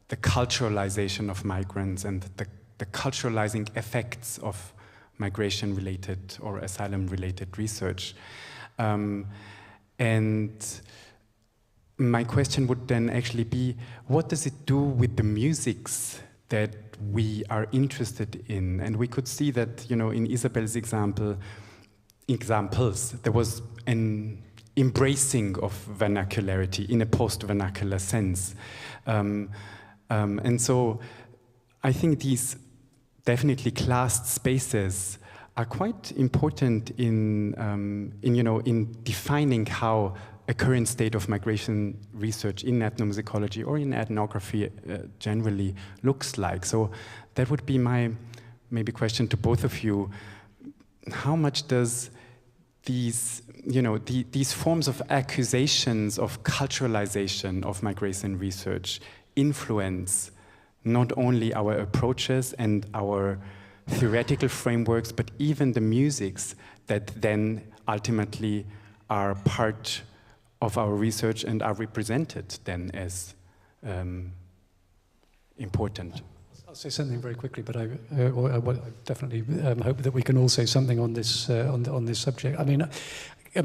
the culturalization of migrants and the culturalizing effects of migration-related or asylum-related research. And my question would then actually be, what does it do with the musics that we are interested in? And we could see that, you know, in Isabel's examples, there was an embracing of vernacularity in a post-vernacular sense. And so I think these definitely classed spaces are quite important in defining how a current state of migration research in ethnomusicology or in ethnography generally looks like. So that would be my maybe question to both of you. How much does these, you know, these forms of accusations of culturalization of migration research influence not only our approaches and our theoretical frameworks, but even the musics that then ultimately are part of our research and are represented then as important? I'll say something very quickly, but I definitely hope that we can all say something on this on this subject. I mean,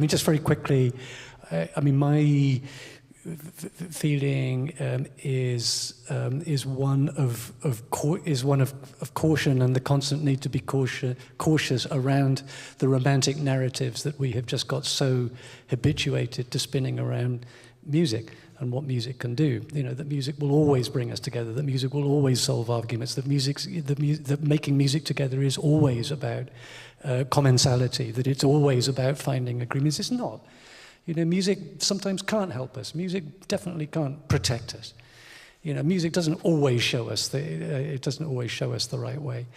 just very quickly. I mean, my feeling is one of caution and the constant need to be cautious around the romantic narratives that we have just got so habituated to spinning around music and what music can do. You know, that music will always bring us together, that music will always solve arguments, that making music together is always about commensality, that it's always about finding agreements. It's not. You know, music sometimes can't help us. Music definitely can't protect us. You know, music doesn't always show us it doesn't always show us the right way.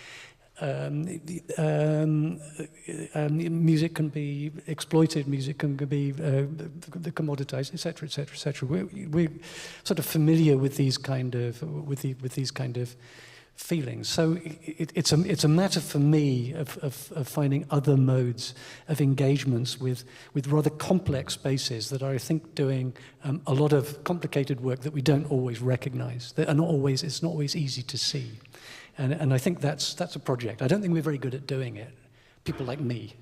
Music can be exploited. Music can be commoditized, etc., etc., etc. We're sort of familiar with these kind of feelings. So it's a matter for me of finding other modes of engagements with rather complex spaces that are, I think, doing a lot of complicated work that we don't always recognize. It's not always easy to see. And I think that's a project. I don't think we're very good at doing it. People like me,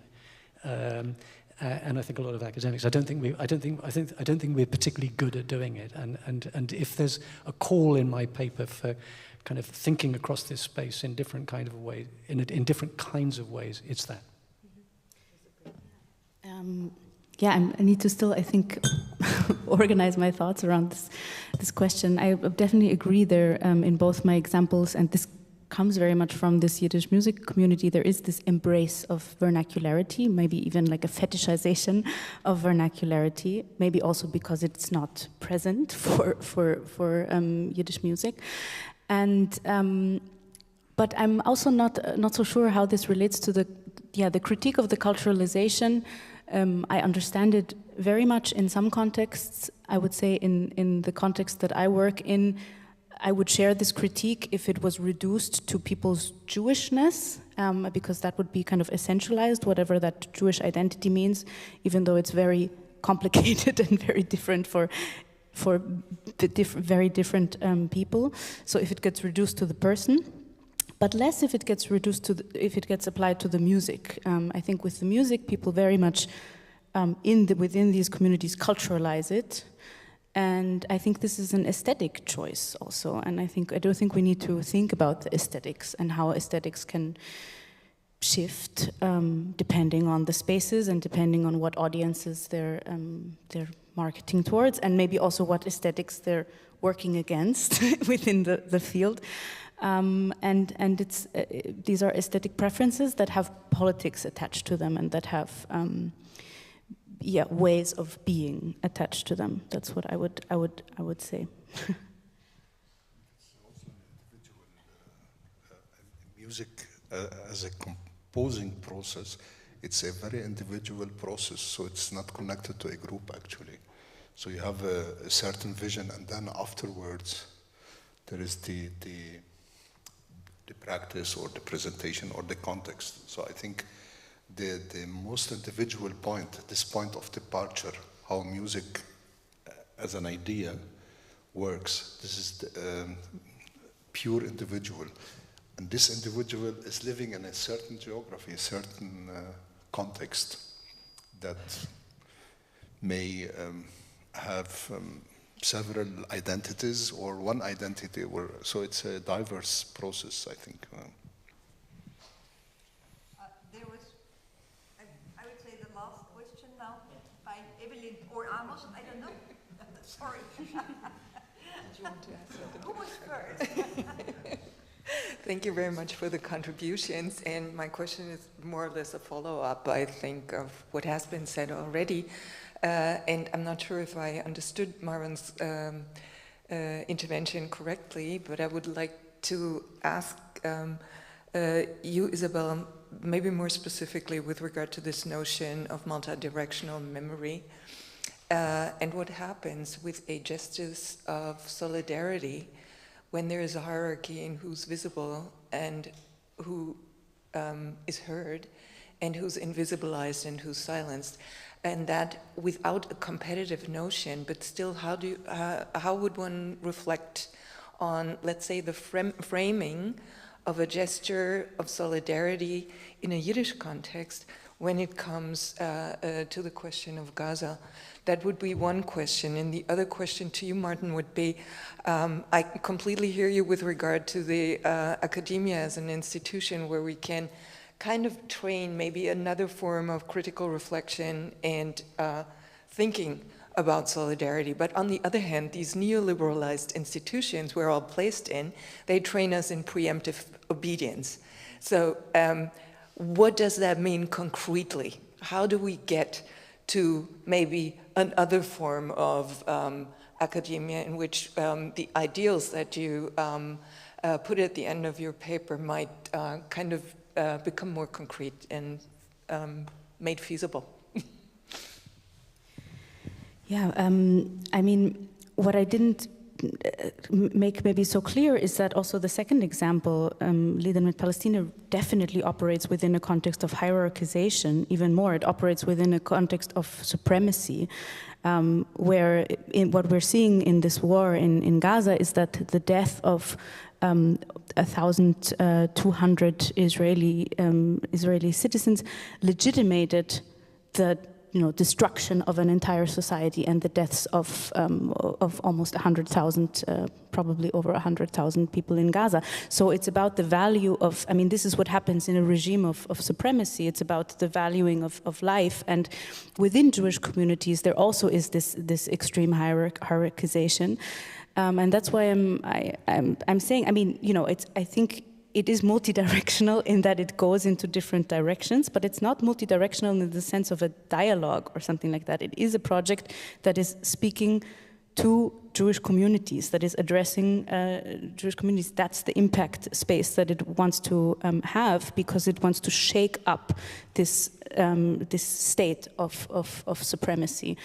and I think a lot of academics. I don't think we're particularly good at doing it. And if there's a call in my paper for kind of thinking across this space in different kind of ways, in different kinds of ways, it's that. I need to still, I think, organize my thoughts around this question. I definitely agree there in both my examples, and this comes very much from this Yiddish music community. There is this embrace of vernacularity, maybe even like a fetishization of vernacularity, maybe also because it's not present for Yiddish music. And but I'm also not so sure how this relates to the critique of the culturalization. I understand it very much in some contexts. I would say in the context that I work in, I would share this critique if it was reduced to people's Jewishness, because that would be kind of essentialized, whatever that Jewish identity means, even though it's very complicated and very different for very different people. So if it gets reduced to the person, but less if it gets reduced to if it gets applied to the music. I think with the music, people very much within these communities culturalize it. And I think this is an aesthetic choice also. And I do think we need to think about the aesthetics and how aesthetics can shift depending on the spaces and depending on what audiences they're marketing towards, and maybe also what aesthetics they're working against within the field. And it's these are aesthetic preferences that have politics attached to them and that have ways of being attached to them. That's what I would say. Music as a composing process, it's a very individual process, so it's not connected to a group actually. So you have a certain vision, and then afterwards there is the practice or the presentation or the context. So I think the most individual point, this point of departure, how music as an idea works, this is the pure individual. And this individual is living in a certain geography, a certain context that may have several identities or one identity. So it's a diverse process, I think. There was, I would say, the last question now by Evelyn or Amos, I don't know. Sorry. Did you want to ask something? Who was first? Thank you very much for the contributions, and my question is more or less a follow-up, I think, of what has been said already. And I'm not sure if I understood Marwan's intervention correctly, but I would like to ask you, Isabel, maybe more specifically with regard to this notion of multi-directional memory, and what happens with a gestures of solidarity when there is a hierarchy in who's visible and who is heard, and who's invisibilized and who's silenced, and that without a competitive notion, but still, how would one reflect on, let's say, the framing of a gesture of solidarity in a Yiddish context, when it comes to the question of Gaza. That would be one question. And the other question to you, Martin, would be, I completely hear you with regard to the academia as an institution where we can kind of train maybe another form of critical reflection and thinking about solidarity. But on the other hand, these neoliberalized institutions we're all placed in, they train us in preemptive obedience. So what does that mean concretely? How do we get to maybe another form of academia in which the ideals that you put at the end of your paper might kind of become more concrete and made feasible? Yeah, I mean, what I didn't make maybe so clear is that also the second example, Leading with Palestine, definitely operates within a context of hierarchization. Even more, it operates within a context of supremacy, where what we're seeing in this war in Gaza is that the death of 1,200 Israeli citizens legitimated the destruction of an entire society and the deaths of almost 100,000, probably over 100,000 people in Gaza. So it's about the value of, I mean, this is what happens in a regime of supremacy. It's about the valuing of life. And within Jewish communities, there also is this extreme hierarchization. And that's why I'm saying, I mean, I think it is multidirectional in that it goes into different directions, but it's not multidirectional in the sense of a dialogue or something like that. It is a project that is speaking to Jewish communities, that is addressing Jewish communities. That's the impact space that it wants to have, because it wants to shake up this state of supremacy.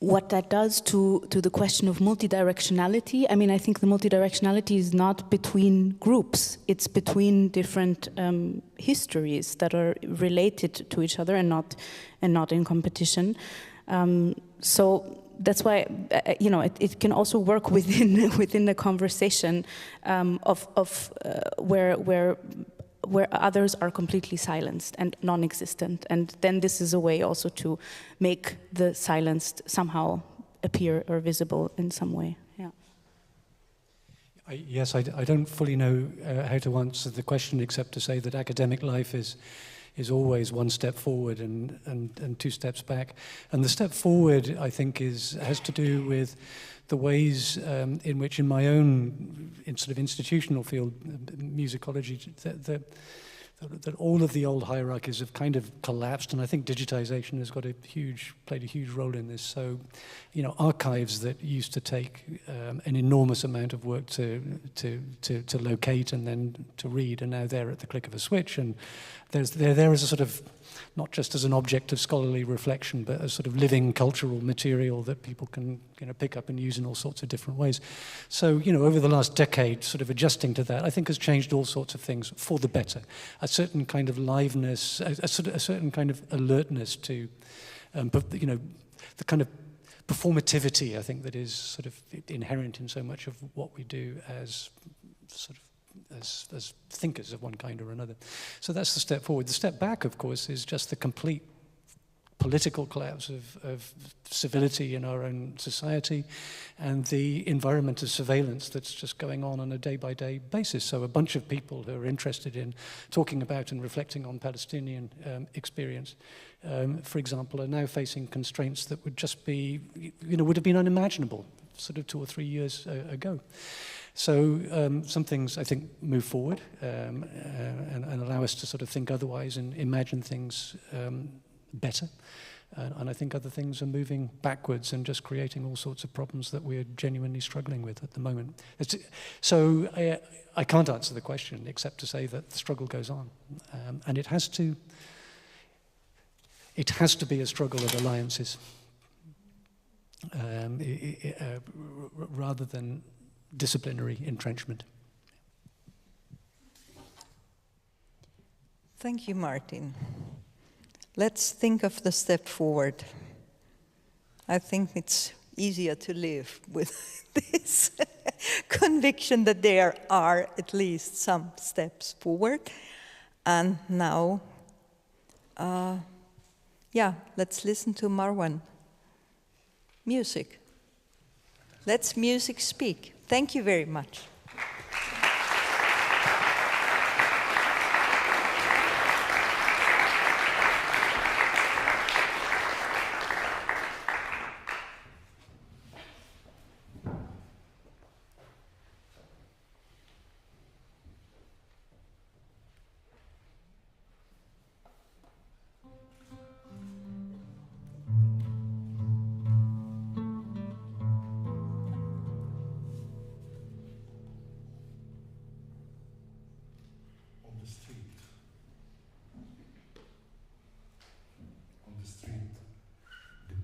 What that does to the question of multidirectionality, I mean, I think the multidirectionality is not between groups, it's between different histories that are related to each other and not in competition. So that's why, it can also work within the conversation of where others are completely silenced and non-existent. And then this is a way also to make the silenced somehow appear or visible in some way. Yeah. Yes, I don't fully know how to answer the question, except to say that academic life is always one step forward and two steps back. And the step forward, I think, has to do with the ways in which, in my own sort of institutional field, musicology, that all of the old hierarchies have kind of collapsed, and I think digitization has played a huge role in this. So, archives that used to take an enormous amount of work to locate and then to read, and now they're at the click of a switch, and they're there as a sort of, not just as an object of scholarly reflection, but as sort of living cultural material that people can pick up and use in all sorts of different ways. So, over the last decade, sort of adjusting to that, I think has changed all sorts of things for the better. A certain kind of liveness, a certain kind of alertness to, the kind of performativity, I think, that is sort of inherent in so much of what we do as sort of as thinkers of one kind or another. So that's the step forward. The step back, of course, is just the complete political collapse of civility in our own society and the environment of surveillance that's just going on a day-by-day basis. So a bunch of people who are interested in talking about and reflecting on Palestinian experience, for example, are now facing constraints that would just be, would have been unimaginable sort of 2 or 3 years ago. So some things, I think, move forward and allow us to sort of think otherwise and imagine things better. And I think other things are moving backwards and just creating all sorts of problems that we're genuinely struggling with at the moment. So I can't answer the question except to say that the struggle goes on. And it has to be a struggle of alliances rather than disciplinary entrenchment. Thank you, Martin. Let's think of the step forward. I think it's easier to live with this conviction that there are at least some steps forward. And now Yeah, let's listen to Marwan. Music. Let's music speak. Thank you very much.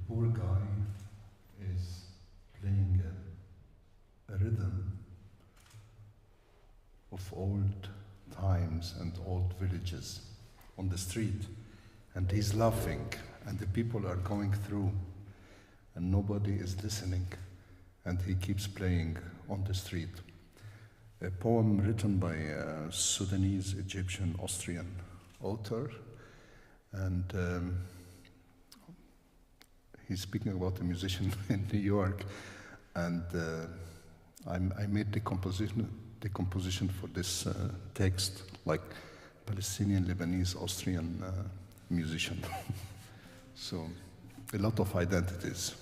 Poor guy is playing a rhythm of old times and old villages on the street, and he's laughing, and the people are going through, and nobody is listening, and he keeps playing on the street. A poem written by a Sudanese, Egyptian, Austrian author, and he's speaking about a musician in New York, and I made the composition for this text, like Palestinian, Lebanese, Austrian musician. So, a lot of identities.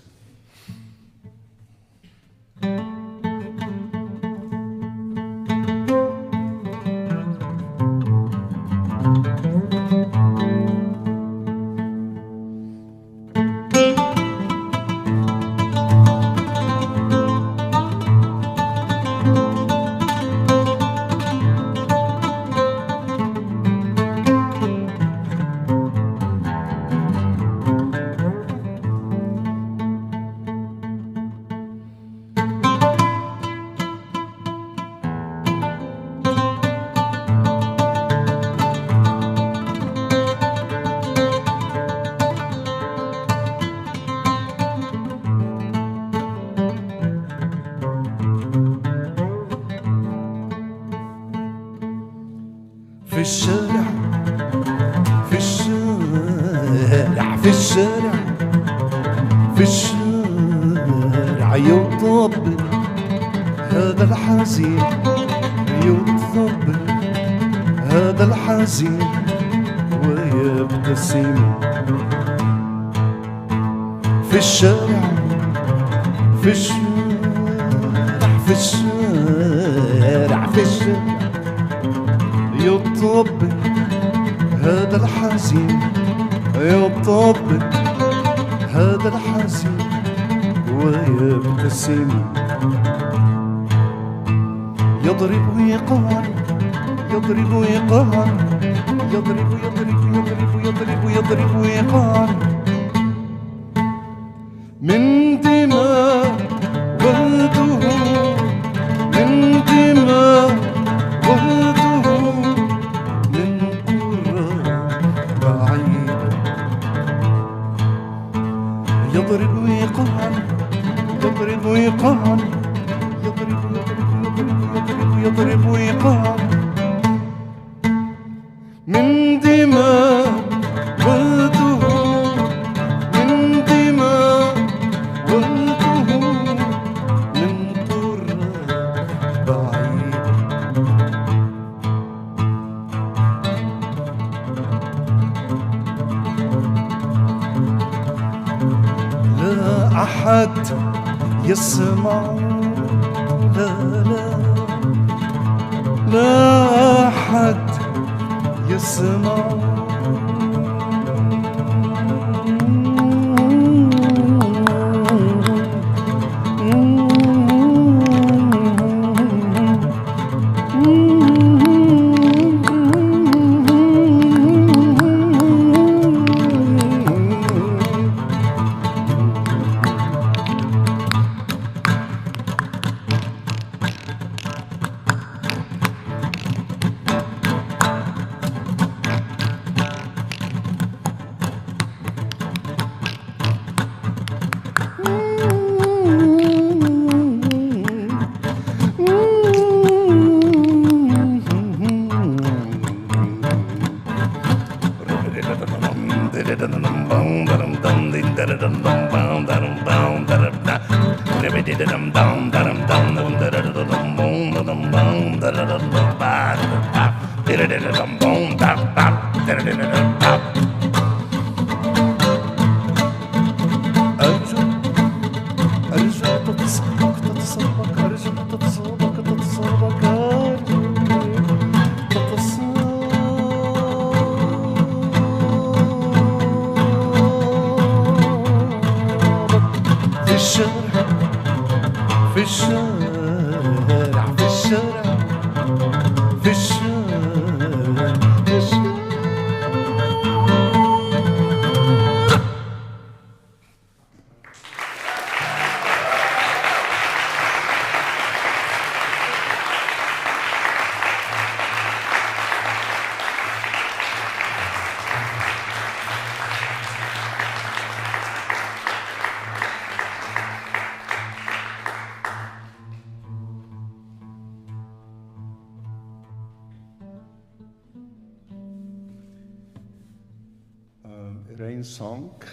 في الشارع يطبل هذا الحزين، يطبل هذا الحزين ويبتسم. في الشارع في الشارع في الشارع في الشارع يطبل هذا الحزين، يطبل هذا الحزين ويبتسم. يضرب ويقهر، يضرب ويقهر، يضرب يضرب يضرب يضرب يضرب ويقهر. من دماء والدهور، من دماء والدهور، من قرى بعيدة. يضرب ويقهر، يضرب ويقهر، يضرب يضرب يضرب يضرب يضرب ويقهر. من دماء والدهور، من دماء والدهور، من قرى بعيدة. لا أحد يسمع، لا لا لا أحد يسمع. Rain song,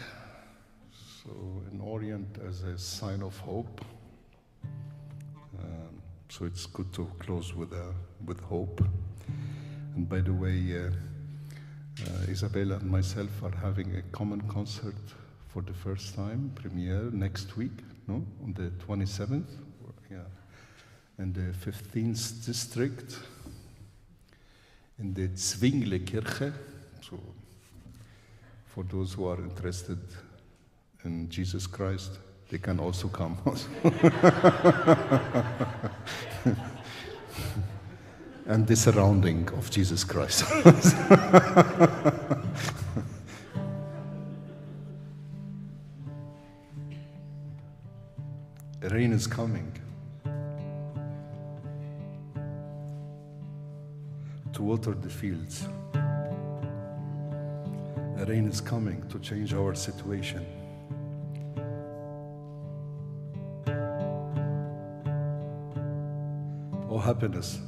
so in Orient as a sign of hope. So it's good to close with hope. And by the way, Isabel and myself are having a common concert for the first time, premiere next week, no? On the 27th, yeah, in the 15th district, in the Zwinglekirche. So for those who are interested in Jesus Christ, they can also come. And the surrounding of Jesus Christ. Rain is coming to water the fields. Rain is coming to change our situation. Oh, happiness,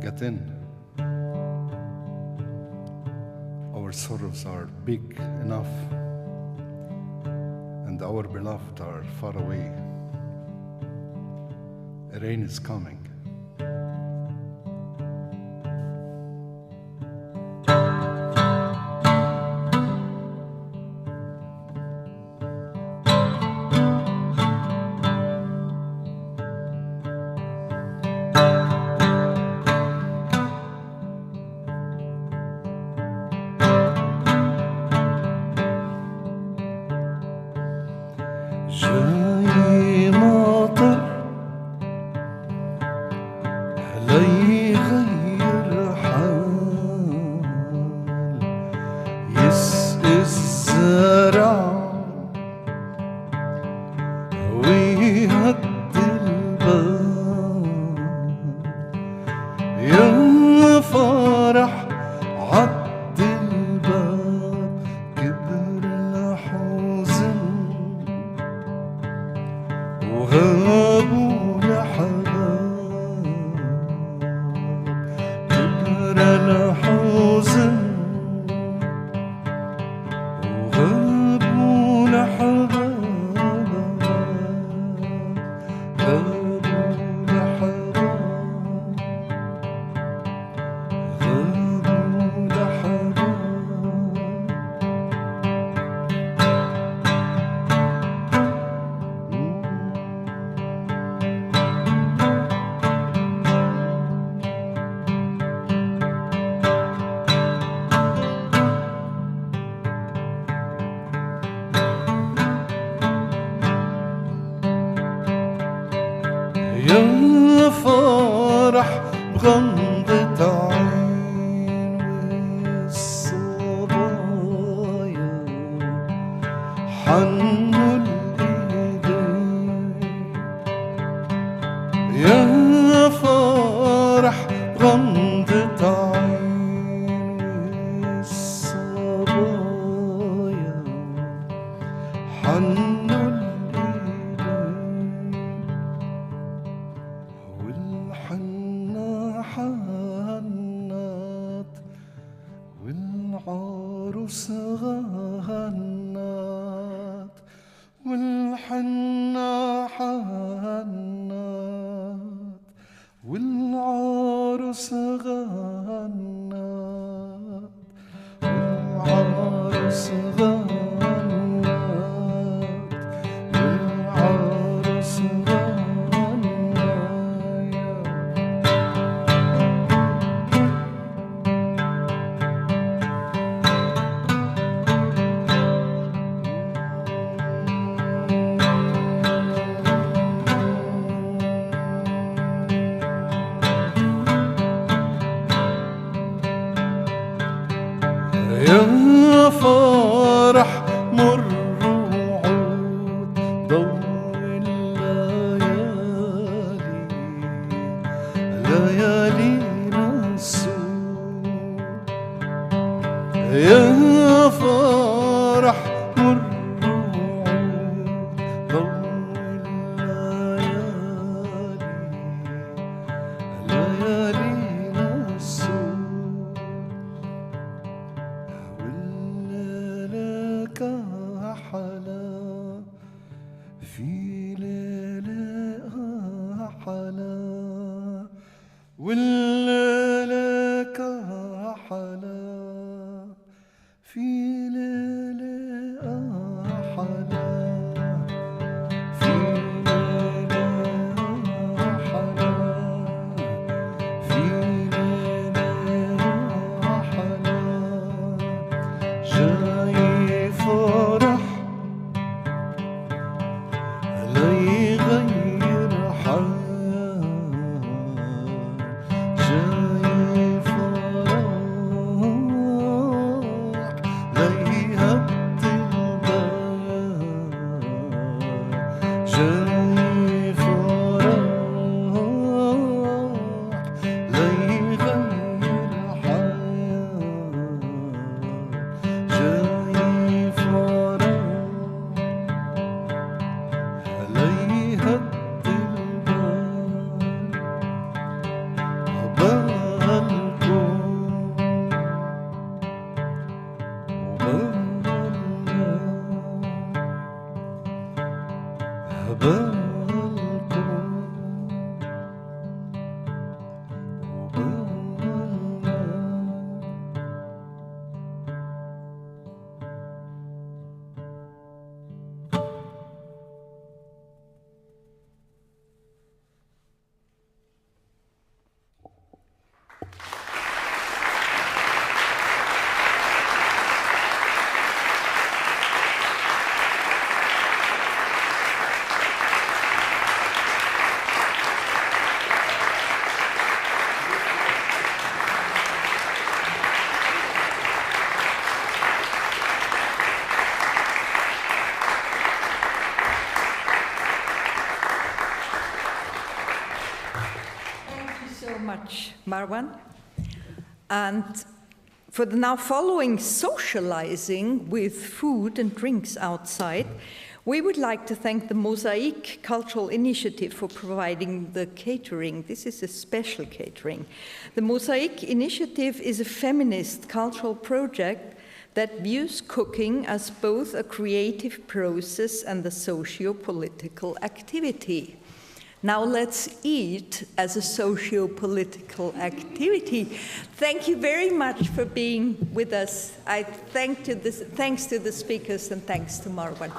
get in. Our sorrows are big enough, and our beloved are far away. Rain is coming. يا فرح بغمضة عين والصبايا حنوا الإيدين يا فرح بغمضة عين والصبايا حنوا والحنة حنت والعروسة غنت والحنة حنت والعروس غنت والعروس غنت والعروس يا فرح مر وعود ضوء الليالي ليالينا السود يا فرح مر وعود ضوء الليالي ليالينا السود والليلة كحلا في ليلة حلا والليلة كحلا في ليلة حلا في ليلة حلا في ليلة حلا جاي فرح لا يغير حال جاي فرح لا يهدي البال جاي فرح لا يغير حال جاي فرح لا يهدي البال عبالكم much, Marwan. And for the now following socializing with food and drinks outside, we would like to thank the Mosaic Cultural Initiative for providing the catering. This is a special catering. The Mosaic Initiative is a feminist cultural project that views cooking as both a creative process and a socio-political activity. Now let's eat as a socio-political activity. Thank you very much for being with us. Thanks to the speakers and thanks to Marwan.